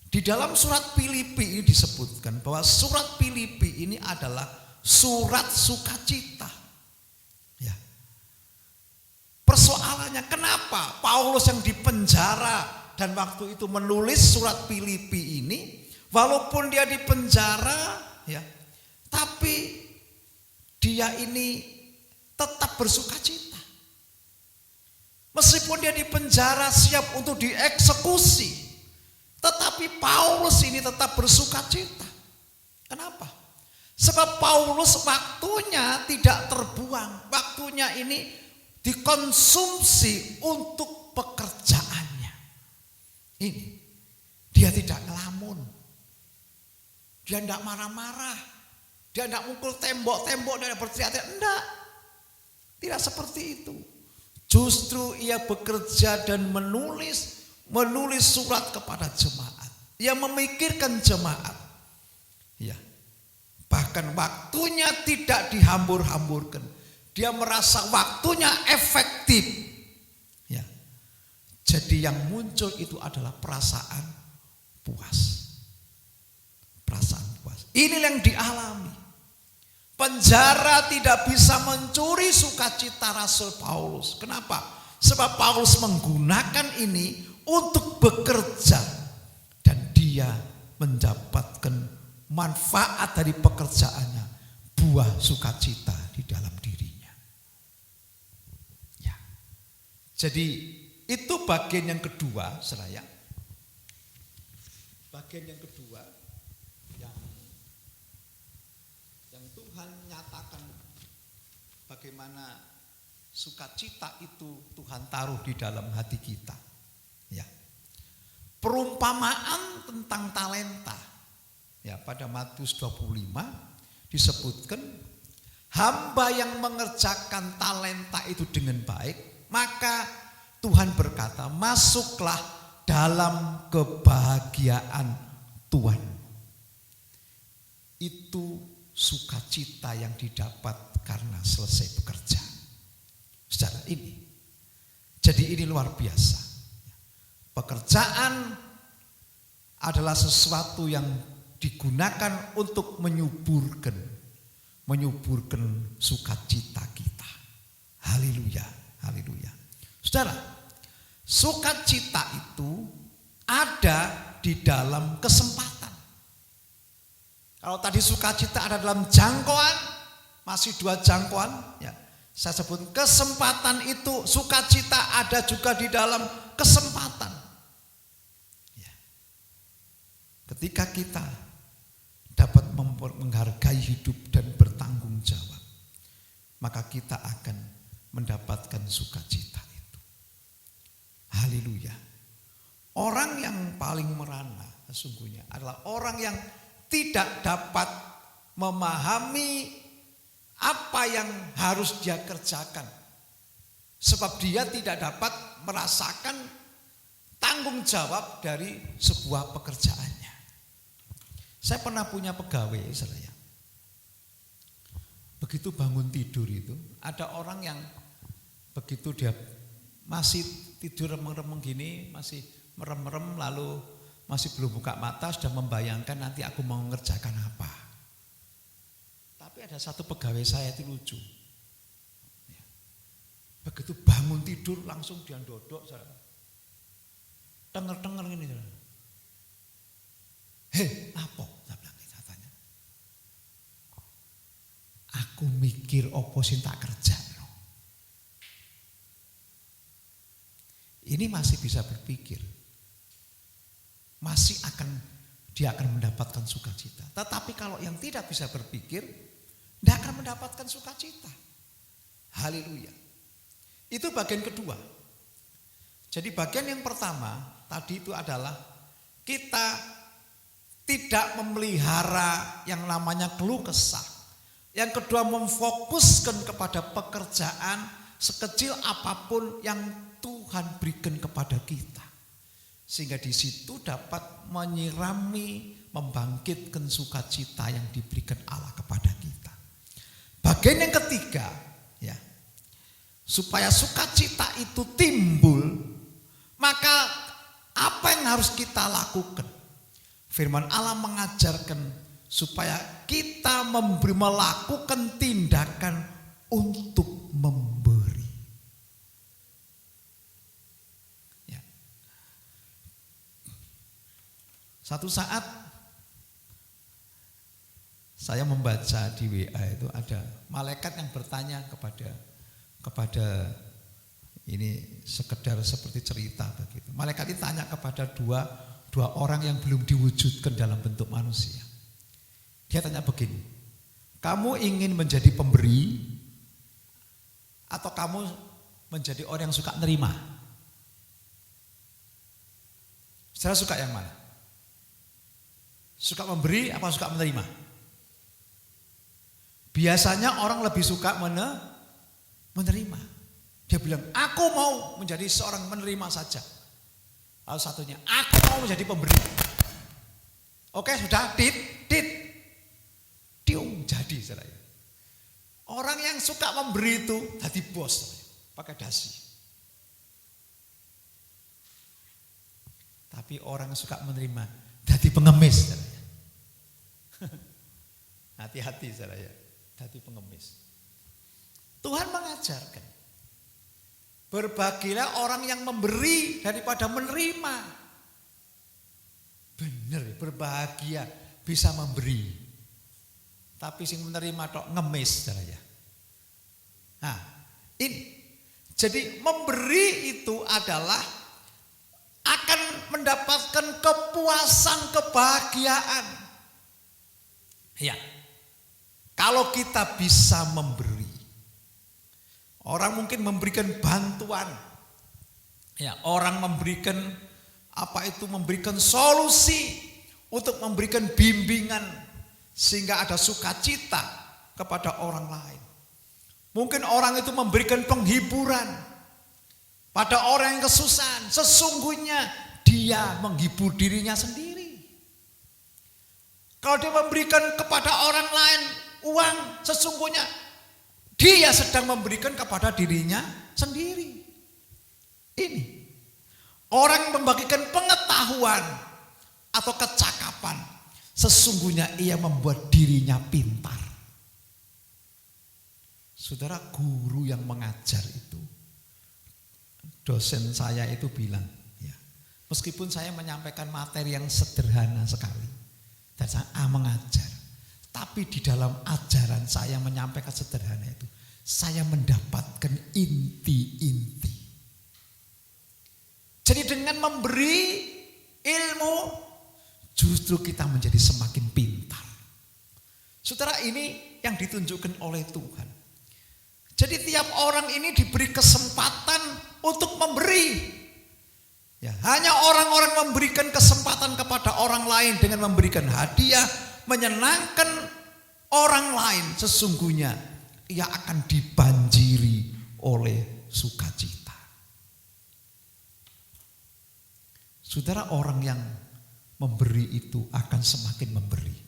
di dalam surat Filipi ini disebutkan bahwa surat Filipi ini adalah surat sukacita. Ya. Persoalannya kenapa Paulus yang dipenjara dan waktu itu menulis surat Filipi ini, walaupun dia dipenjara, ya, tapi dia ini tetap bersukacita. Meskipun dia dipenjara siap untuk dieksekusi, tetapi Paulus ini tetap bersukacita. Kenapa? Sebab Paulus waktunya tidak terbuang, waktunya ini dikonsumsi untuk pekerjaannya. Ini dia tidak ngelamun, dia tidak marah-marah, dia tidak mukul tembok-tembok dan berteriak-teriak. Enggak, tidak seperti itu. Justru ia bekerja dan menulis surat kepada jemaat. Ia memikirkan jemaat. Ya. Bahkan waktunya tidak dihambur-hamburkan. Dia merasa waktunya efektif. Ya. Jadi yang muncul itu adalah perasaan puas. Perasaan puas. Ini yang dialami. Penjara tidak bisa mencuri sukacita Rasul Paulus. Kenapa? Sebab Paulus menggunakan ini untuk bekerja dan dia mendapatkan manfaat dari pekerjaannya, buah sukacita di dalam dirinya. Ya. Jadi itu bagian yang kedua, saudara. Bagian yang kedua yang Tuhan nyatakan bagaimana sukacita itu Tuhan taruh di dalam hati kita. Ya. Perumpamaan tentang talenta. Ya, pada Matius 25 disebutkan hamba yang mengerjakan talenta itu dengan baik, maka Tuhan berkata, masuklah dalam kebahagiaan Tuhan. Itu sukacita yang didapat karena selesai bekerja. Secara ini. Jadi ini luar biasa. Pekerjaan adalah sesuatu yang digunakan untuk menyuburkan sukacita kita. Haleluya, haleluya. Saudara, sukacita itu ada di dalam kesempatan. Kalau tadi sukacita ada dalam jangkauan, masih 2 jangkauan, ya. Saya sebut kesempatan itu, sukacita ada juga di dalam kesempatan. Ya. Ketika kita dapat menghargai hidup dan bertanggung jawab, maka kita akan mendapatkan sukacita itu. Haleluya. Orang yang paling merana sesungguhnya adalah orang yang tidak dapat memahami apa yang harus dia kerjakan. Sebab dia tidak dapat merasakan tanggung jawab dari sebuah pekerjaannya. Saya pernah punya pegawai, saya. Begitu bangun tidur itu, ada orang yang begitu dia masih tidur remeng-remeng gini, masih merem-merem, lalu masih belum buka mata, sudah membayangkan nanti aku mau mengerjakan apa. Tapi ada satu pegawai saya itu lucu. Begitu bangun tidur langsung dia dodok, denger-denger ini. Hei, apa? Saya bilang, saya tanya. Aku mikir opo sing tak kerja. Ini masih bisa berpikir. dia akan mendapatkan sukacita. Tetapi kalau yang tidak bisa berpikir, tidak akan mendapatkan sukacita. Haleluya. Itu bagian kedua. Jadi bagian yang pertama tadi itu adalah kita tidak memelihara yang namanya keluh kesah. Yang kedua, memfokuskan kepada pekerjaan sekecil apapun yang Tuhan berikan kepada kita. Sehingga di situ dapat menyirami, membangkitkan sukacita yang diberikan Allah kepada kita. Bagian yang ketiga, ya, supaya sukacita itu timbul, maka apa yang harus kita lakukan? Firman Allah mengajarkan supaya kita melakukan tindakan untuk memberi. Ya. Satu saat saya membaca di WA itu ada malaikat yang bertanya kepada ini sekedar seperti cerita begitu. Malaikat itu tanya kepada dua orang yang belum diwujudkan dalam bentuk manusia. Dia tanya begini, kamu ingin menjadi pemberi atau kamu menjadi orang yang suka nerima? Saudara suka yang mana? Suka memberi apa suka menerima? Biasanya orang lebih suka menerima. Dia bilang, aku mau menjadi seorang menerima saja. Lalu satunya, aku mau menjadi pemberi. Oke, sudah, diung jadi saudara. Orang yang suka memberi itu jadi bos, pakai dasi. Tapi orang yang suka menerima jadi pengemis, saudara. Hati-hati saudara, jadi pengemis. Tuhan mengajarkan, berbagilah orang yang memberi daripada menerima. Benar, berbahagia bisa memberi. Tapi sing menerima tok ngemis saudara. Nah, ini jadi memberi itu adalah akan mendapatkan kepuasan, kebahagiaan. Ya. Kalau kita bisa memberi. Orang mungkin memberikan bantuan. Ya, orang memberikan memberikan solusi untuk memberikan bimbingan sehingga ada sukacita kepada orang lain. Mungkin orang itu memberikan penghiburan pada orang yang kesusahan. Sesungguhnya dia menghibur dirinya sendiri. Kalau dia memberikan kepada orang lain uang, sesungguhnya dia sedang memberikan kepada dirinya sendiri. Ini orang yang membagikan pengetahuan atau kecakapan, sesungguhnya ia membuat dirinya pintar. Saudara, guru yang mengajar itu, dosen saya itu bilang, ya, meskipun saya menyampaikan materi yang sederhana sekali, dan saya mengajar, tapi di dalam ajaran saya menyampaikan sederhana itu, saya mendapatkan inti-inti. Jadi dengan memberi ilmu, justru kita menjadi semakin pintar. Saudara, ini yang ditunjukkan oleh Tuhan. Jadi tiap orang ini diberi kesempatan untuk memberi. Ya, hanya orang-orang memberikan kesempatan kepada orang lain dengan memberikan hadiah, menyenangkan orang lain, sesungguhnya ia akan dibanjiri oleh sukacita. Saudara, orang yang memberi itu akan semakin memberi.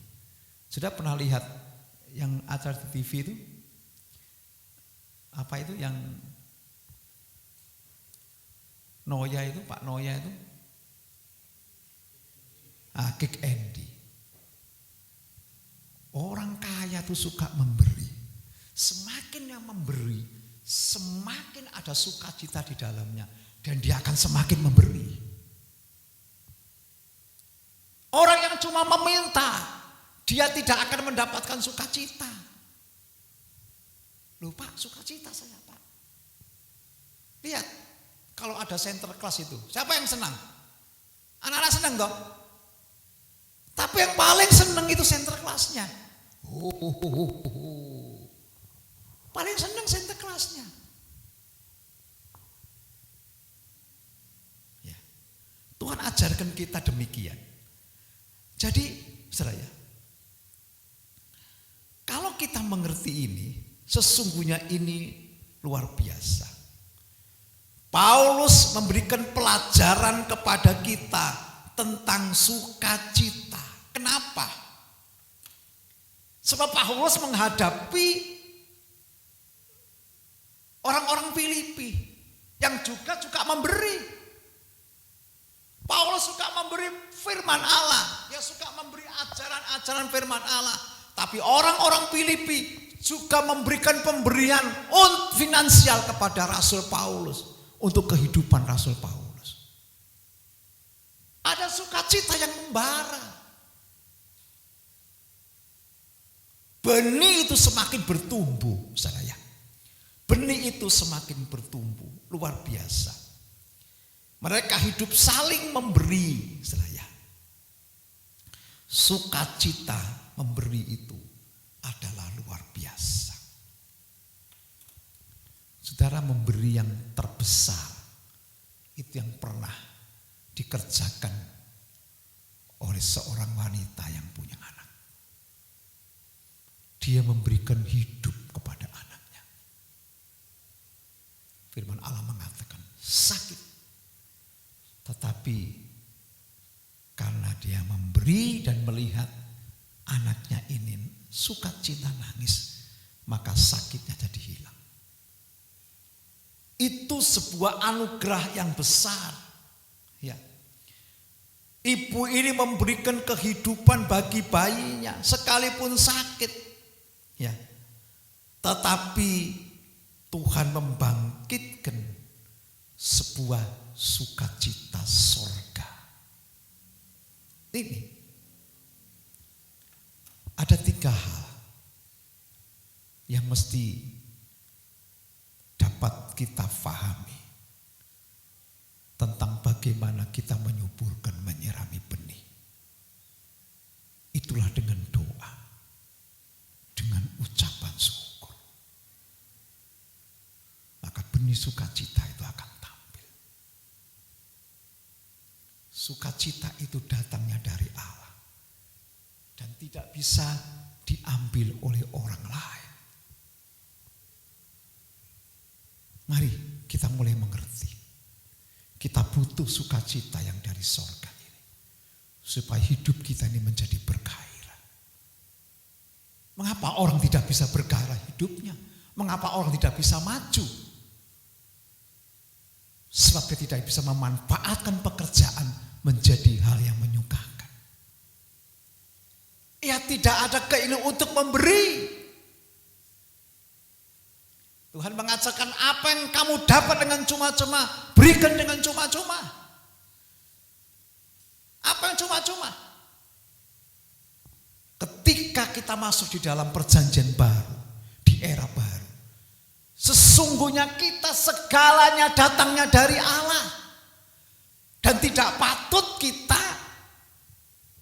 Sudah pernah lihat yang acara di TV itu? Apa itu yang Noya itu, Pak Noya itu? Kick Andy. Orang kaya itu suka memberi. Semakin yang memberi, semakin ada sukacita di dalamnya. Dan dia akan semakin memberi. Orang yang cuma meminta, dia tidak akan mendapatkan sukacita. Loh Pak, sukacita saya Pak. Lihat, kalau ada center class itu, siapa yang senang? Anak-anak senang dong? Tapi yang paling seneng itu center kelasnya. Paling seneng center kelasnya. Ya. Tuhan ajarkan kita demikian. Jadi, saudara, kalau kita mengerti ini, sesungguhnya ini luar biasa. Paulus memberikan pelajaran kepada kita tentang sukacita. Kenapa? Sebab Paulus menghadapi orang-orang Filipi yang juga memberi. Paulus suka memberi firman Allah, dia suka memberi ajaran-ajaran firman Allah. Tapi orang-orang Filipi juga memberikan pemberian finansial kepada Rasul Paulus untuk kehidupan Rasul Paulus. Ada sukacita yang membara. Benih itu semakin bertumbuh, saudara. Benih itu semakin bertumbuh, luar biasa. Mereka hidup saling memberi, saudara. Sukacita memberi itu adalah luar biasa. Saudara, memberi yang terbesar itu yang pernah dikerjakan oleh seorang wanita yang punya anak. Dia memberikan hidup kepada anaknya. Firman Allah mengatakan sakit, tetapi karena dia memberi dan melihat anaknya ini sukacita nangis, maka sakitnya jadi hilang. Itu sebuah anugerah yang besar. Ya. Ibu ini memberikan kehidupan bagi bayinya sekalipun sakit. Ya. Tetapi Tuhan membangkitkan sebuah sukacita sorga. Ini ada 3 hal yang mesti dapat kita fahami tentang bagaimana kita menyuburkan, menyirami benih. Itulah dengan doa, dengan ucapan syukur. Maka benih sukacita itu akan tampil. Sukacita itu datangnya dari Allah dan tidak bisa diambil oleh orang lain. Mari kita mulai mengerti. Kita butuh sukacita yang dari sorga ini. Supaya hidup kita ini menjadi bergairah. Mengapa orang tidak bisa bergairah hidupnya? Mengapa orang tidak bisa maju? Sebab dia tidak bisa memanfaatkan pekerjaan menjadi hal yang menyukakan. Ia tidak ada keinginan untuk memberi. Tuhan mengatakan apa yang kamu dapat dengan cuma-cuma, berikan dengan cuma-cuma. Apa yang cuma-cuma? Ketika kita masuk di dalam perjanjian baru, di era baru, sesungguhnya kita segalanya datangnya dari Allah. Dan tidak patut kita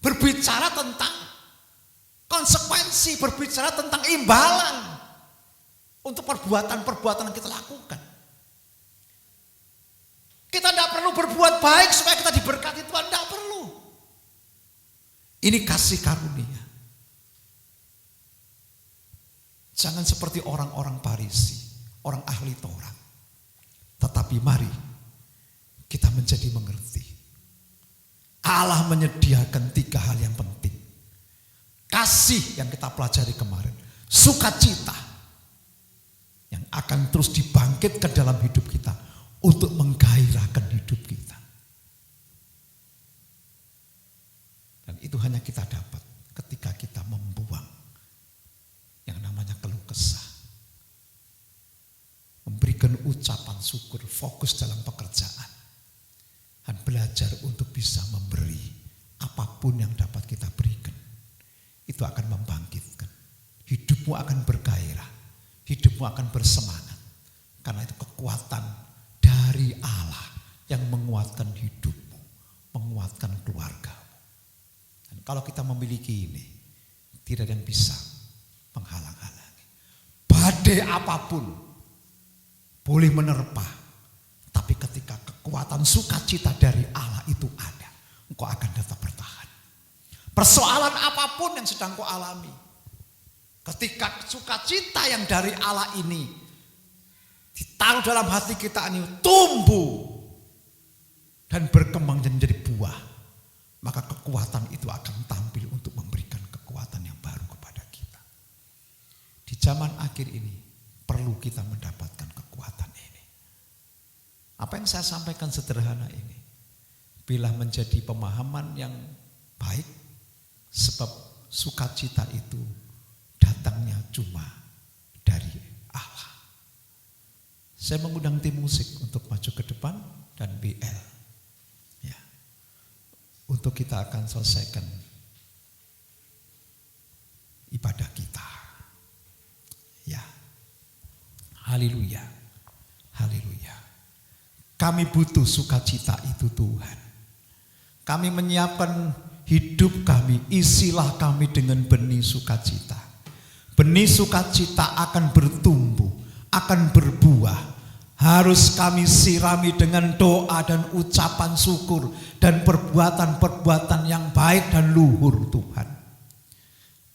berbicara tentang konsekuensi, berbicara tentang imbalan untuk perbuatan-perbuatan yang kita lakukan. Kita tidak perlu berbuat baik supaya kita diberkati Tuhan, tidak perlu. Ini kasih karunia. Jangan seperti orang-orang Farisi, orang ahli Taurat. Tetapi mari kita menjadi mengerti. Allah menyediakan 3 hal yang penting. Kasih yang kita pelajari kemarin, sukacita yang akan terus dibangkitkan dalam hidup kita untuk menggairahkan hidup kita. Dan itu hanya kita dapat ketika kita membuang yang namanya keluh kesah. Memberikan ucapan syukur, fokus dalam pekerjaan. Dan belajar untuk bisa memberi apapun yang dapat kita berikan. Itu akan membangkitkan. Hidupmu akan bergairah. Hidupmu akan bersemangat. Karena itu kekuatan dari Allah yang menguatkan hidupmu, menguatkan keluargamu. Dan Kalau kita memiliki ini, tidak ada yang bisa menghalang-halangi. Badai apapun boleh menerpa, tapi ketika kekuatan sukacita dari Allah itu ada, engkau akan tetap bertahan. Persoalan apapun yang sedang kau alami, ketika sukacita yang dari Allah ini ditaruh dalam hati kita ini tumbuh dan berkembang dan menjadi buah, maka kekuatan itu akan tampil untuk memberikan kekuatan yang baru kepada kita. Di zaman akhir ini perlu kita mendapatkan kekuatan ini. Apa yang saya sampaikan sederhana ini, bila menjadi pemahaman yang baik, sebab sukacita itu datangnya cuma dari Allah. Saya mengundang tim musik untuk maju ke depan dan BL. Ya. Untuk kita akan selesaikan ibadah kita. Ya. Haleluya. Haleluya. Kami butuh sukacita itu Tuhan. Kami menyiapkan hidup kami, isilah kami dengan benih sukacita. Benih sukacita akan bertumbuh, akan berbuah. Harus kami sirami dengan doa dan ucapan syukur dan perbuatan-perbuatan yang baik dan luhur Tuhan.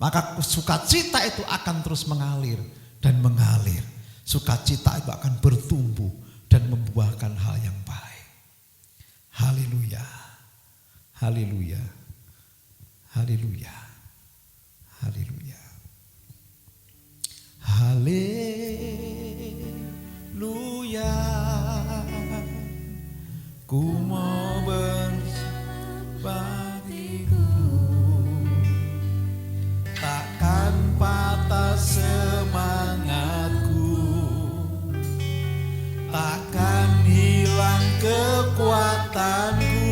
Maka sukacita itu akan terus mengalir dan mengalir. Sukacita itu akan bertumbuh dan membuahkan hal yang baik. Haleluya. Haleluya. Haleluya. Haleluya. Haleluya. Ku mau berbaktiku, takkan patah semangatku, takkan hilang kekuatanku.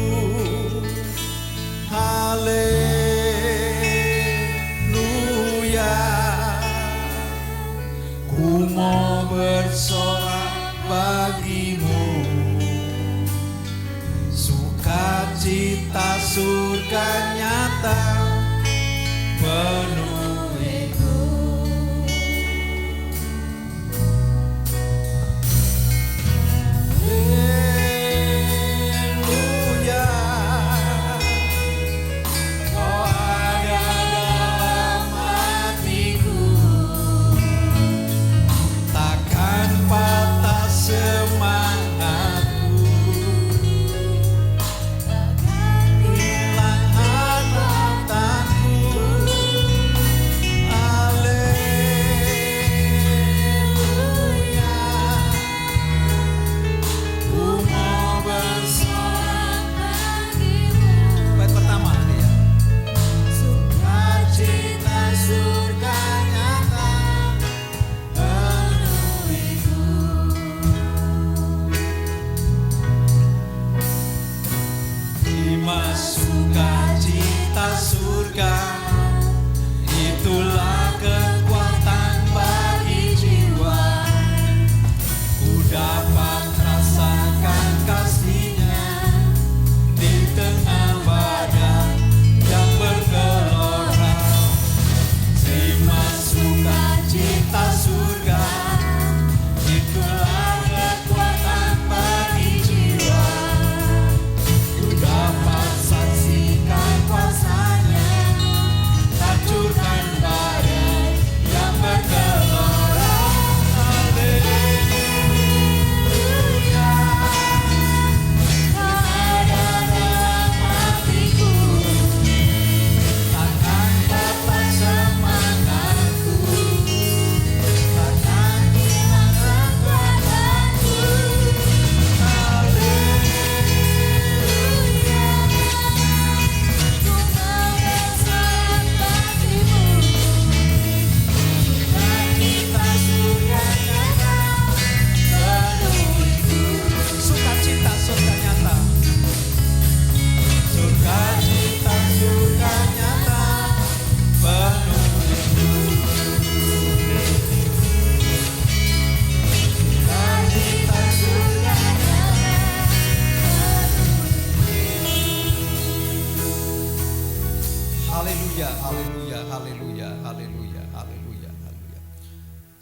Haleluya. Ku mau bersorak bagimu, sukacita surga nyata penuhiku. Haleluya. Kau ada dalam hatiku, takkan patah semangatku, takkan hilang harapanku.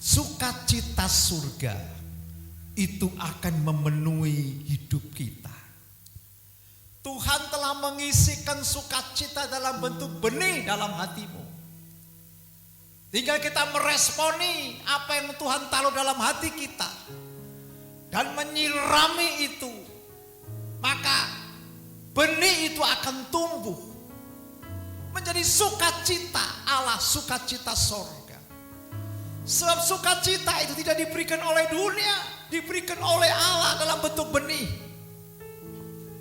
sukacita surga itu akan memenuhi hidup kita. Tuhan telah mengisikan sukacita dalam bentuk benih dalam hatimu. Tinggal kita meresponi apa yang Tuhan taruh dalam hati kita dan menyirami itu, maka benih itu akan tumbuh menjadi sukacita Allah, sukacita sorga. Sebab sukacita itu tidak diberikan oleh dunia, diberikan oleh Allah dalam bentuk benih.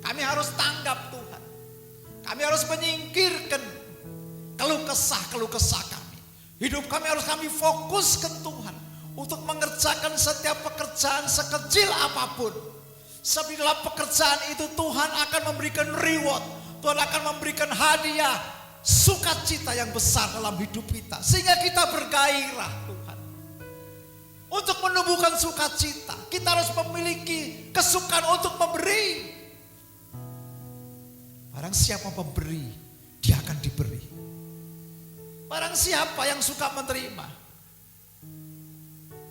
Kami harus tanggap Tuhan. Kami harus menyingkirkan keluh kesah kami. Hidup kami harus kami fokus ke Tuhan untuk mengerjakan setiap pekerjaan sekecil apapun. Sebab di dalam pekerjaan itu Tuhan akan memberikan reward, Tuhan akan memberikan hadiah, sukacita yang besar dalam hidup kita. Sehingga kita bergairah Tuhan. Untuk menumbuhkan sukacita, kita harus memiliki kesukaan untuk memberi. Barang siapa memberi, dia akan diberi. Barang siapa yang suka menerima,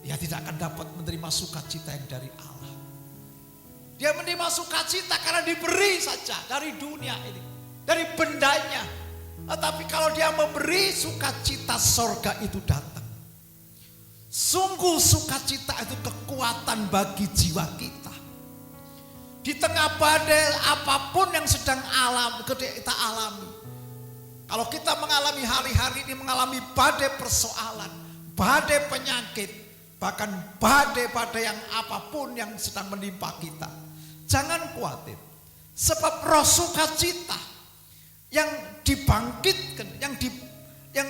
dia tidak akan dapat menerima sukacita yang dari Allah. Dia menerima sukacita karena diberi saja dari dunia ini, dari bendanya. Tetapi kalau dia memberi, sukacita sorga itu datang. Sungguh sukacita itu kekuatan bagi jiwa kita. Di tengah badai apapun yang sedang kita alami. Kalau kita mengalami hari-hari ini, mengalami badai persoalan, badai penyakit, bahkan badai-badai yang apapun yang sedang menimpa kita, jangan khawatir. Sebab roh sukacita yang dibangkitkan, yang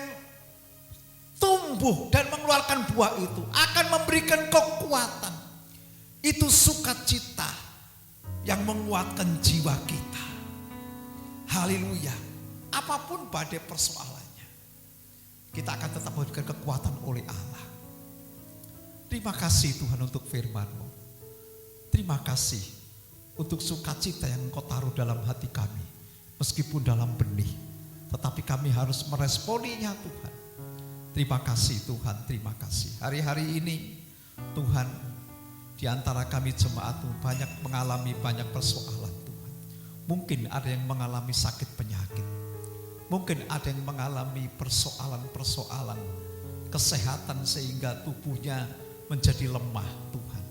tumbuh dan mengeluarkan buah itu akan memberikan kekuatan. Itu sukacita yang menguatkan jiwa kita. Haleluya. Apapun badai persoalannya, kita akan tetap memberikan kekuatan oleh Allah. Terima kasih Tuhan untuk firman-Mu. Terima kasih untuk sukacita yang Engkau taruh dalam hati kami. Meskipun dalam benih, tetapi kami harus meresponinya Tuhan. Terima kasih Tuhan, terima kasih. Hari-hari ini Tuhan, di antara kami jemaat-Mu banyak mengalami banyak persoalan Tuhan. Mungkin ada yang mengalami sakit penyakit. Mungkin ada yang mengalami persoalan-persoalan kesehatan sehingga tubuhnya menjadi lemah Tuhan.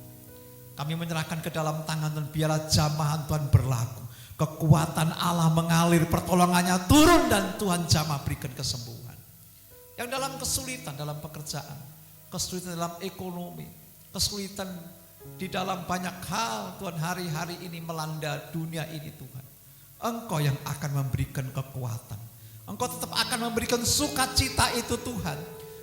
Kami menyerahkan ke dalam tangan dan biarlah jamahan Tuhan berlaku. Kekuatan Allah mengalir, pertolongannya turun dan Tuhan jamah berikan kesembuhan. Yang dalam kesulitan dalam pekerjaan, kesulitan dalam ekonomi, kesulitan di dalam banyak hal Tuhan hari-hari ini melanda dunia ini Tuhan. Engkau yang akan memberikan kekuatan. Engkau tetap akan memberikan sukacita itu Tuhan.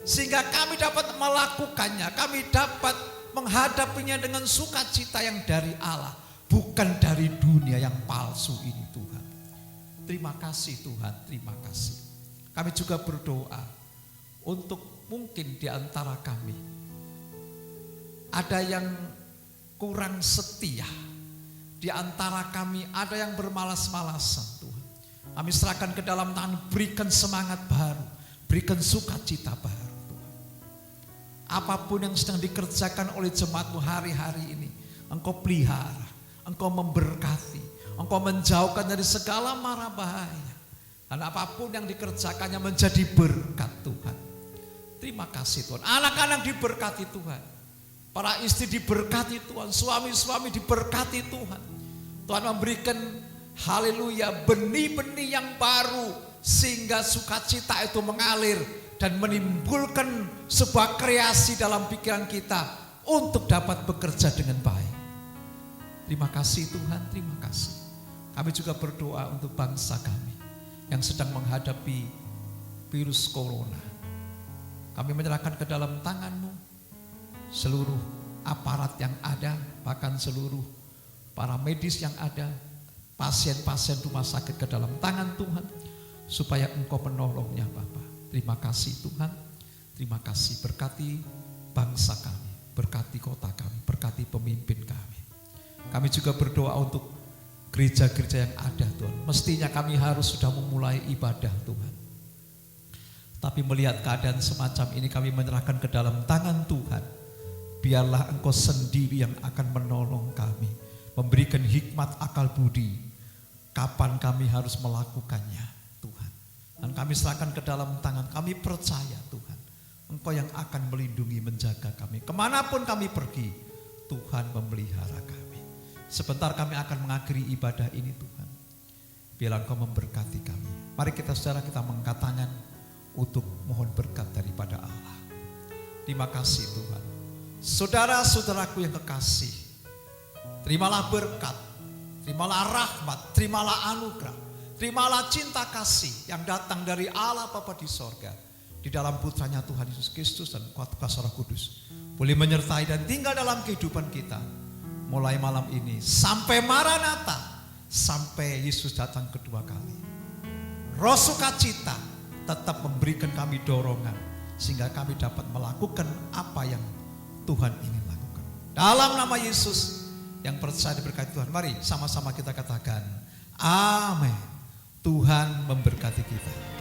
Sehingga kami dapat melakukannya. Kami dapat menghadapinya dengan sukacita yang dari Allah. Bukan dari dunia yang palsu ini Tuhan. Terima kasih Tuhan, terima kasih. Kami juga berdoa untuk mungkin di antara kami ada yang kurang setia. Di antara kami ada yang bermalas-malasan Tuhan. Kami serahkan ke dalam tangan, berikan semangat baru, berikan sukacita baru Tuhan. Apapun yang sedang dikerjakan oleh jemaat-Mu hari-hari ini, Engkau pelihara, Engkau memberkati, Engkau menjauhkan dari segala mara bahaya. Dan apapun yang dikerjakannya menjadi berkat Tuhan. Terima kasih Tuhan. Anak-anak diberkati Tuhan. Para istri diberkati Tuhan, suami-suami diberkati Tuhan. Tuhan memberikan haleluya, benih-benih yang baru sehingga sukacita itu mengalir dan menimbulkan sebuah kreasi dalam pikiran kita untuk dapat bekerja dengan baik. Terima kasih Tuhan, terima kasih. Kami juga berdoa untuk bangsa kami yang sedang menghadapi virus corona. Kami menyerahkan ke dalam tangan-Mu seluruh aparat yang ada, bahkan seluruh para medis yang ada, pasien-pasien rumah sakit ke dalam tangan Tuhan, supaya Engkau menolongnya Bapa. Terima kasih Tuhan, terima kasih. Berkati bangsa kami, berkati kota kami, berkati pemimpin kami. Kami juga berdoa untuk gereja-gereja yang ada Tuhan. Mestinya kami harus sudah memulai ibadah Tuhan. Tapi melihat keadaan semacam ini kami menyerahkan ke dalam tangan Tuhan. Biarlah Engkau sendiri yang akan menolong kami, memberikan hikmat akal budi kapan kami harus melakukannya, Tuhan. Dan kami serahkan ke dalam tangan. Kami percaya Tuhan, Engkau yang akan melindungi, menjaga kami. Kemanapun kami pergi, Tuhan memelihara kami. Sebentar kami akan mengakhiri ibadah ini Tuhan. Biarlah Engkau memberkati kami. Mari kita saudara kita mengangkat tangan untuk mohon berkat daripada Allah. Terima kasih Tuhan. Saudara-saudaraku yang kekasih, terimalah berkat, terimalah rahmat, terimalah anugerah, terimalah cinta kasih yang datang dari Allah Bapa di sorga, di dalam putranya Tuhan Yesus Kristus dan kuat kuasa Roh Kudus, boleh menyertai dan tinggal dalam kehidupan kita, mulai malam ini sampai Maranatha, sampai Yesus datang kedua kali. Roh sukacita tetap memberikan kami dorongan, sehingga kami dapat melakukan apa yang Tuhan ingin lakukan. Dalam nama Yesus yang percaya diberkati Tuhan, mari sama-sama kita katakan, amin. Tuhan memberkati kita.